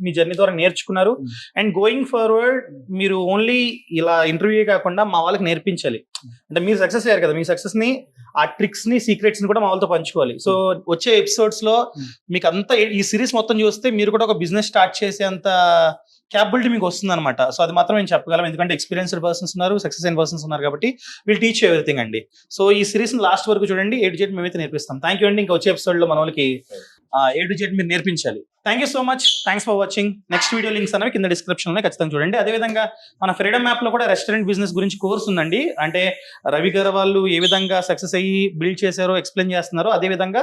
మీ జర్నీ ద్వారా నేర్చుకున్నారు. అండ్ గోయింగ్ ఫార్వర్డ్ మీరు ఓన్లీ ఇలా ఇంటర్వ్యూ కాకుండా మా వాళ్ళకి నేర్పించాలి. అంటే మీరు సక్సెస్ అయ్యారు కదా, మీ సక్సెస్ ని, ఆ ట్రిక్స్ ని, సీక్రెట్స్ ని కూడా మా వాళ్ళతో పంచుకోవాలి. సో వచ్చే ఎపిసోడ్స్ లో మీకు అంతా ఈ సిరీస్ మొత్తం చూస్తే మీరు కూడా ఒక బిజినెస్ స్టార్ట్ చేసే అంత క్యాపబిలిటీ మీకు వస్తుంది అనమాట. సో అది మాత్రం మేము చెప్పగలం, ఎందుకంటే ఎక్స్పీరియన్స్డ్ పర్సన్స్ ఉన్నారు, సక్సెస్ అయిన పర్సన్స్ ఉన్నారు కాబట్టి విల్ టీచ్ ఎవ్రీథింగ్ అండి. సో ఈ సిరీస్ లాస్ట్ వరకు చూడండి, A to Z మేమైతే నేర్పిస్తాం. థ్యాంక్ యూ అండి. ఇంకా వచ్చే ఎపిసోడ్ లో మన వాళ్ళకి A to Z మీరు నేర్పించాలి. Thank you so much, thanks for watching. Next video links అనేవి కింద డిస్క్రిప్షన్ లో ఖచ్చితంగా చూడండి. అదేవిధంగా మన ఫ్రీడమ్ యాప్ లో కూడా రెస్టారెంట్ బిజినెస్ గురించి కోర్స్ ఉందండి. అంటే రవి గారు వాళ్ళు ఏ విధంగా సక్సెస్ అయ్యి బిల్డ్ చేశారో ఎక్స్ప్లెయిన్ చేస్తున్నారో, అదేవిధంగా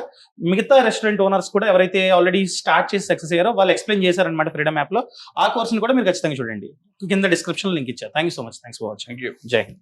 మిగతా రెస్టారెంట్ ఓనర్స్ కూడా ఎవరైతే ఆల్రెడీ స్టార్ట్ చేసి సక్సెస్ అయ్యారో వాళ్ళు ఎక్స్ప్లెయిన్ చేశారనమాట ఫ్రీడమ్ యాప్ లో. ఆ కోర్స్ ని కూడా మీరు ఖచ్చితంగా చూడండి, కింద డిస్క్రిప్షన్ లో లింక్ ఇచ్చారు. Thank you so much, thanks for watching. జై హింద్.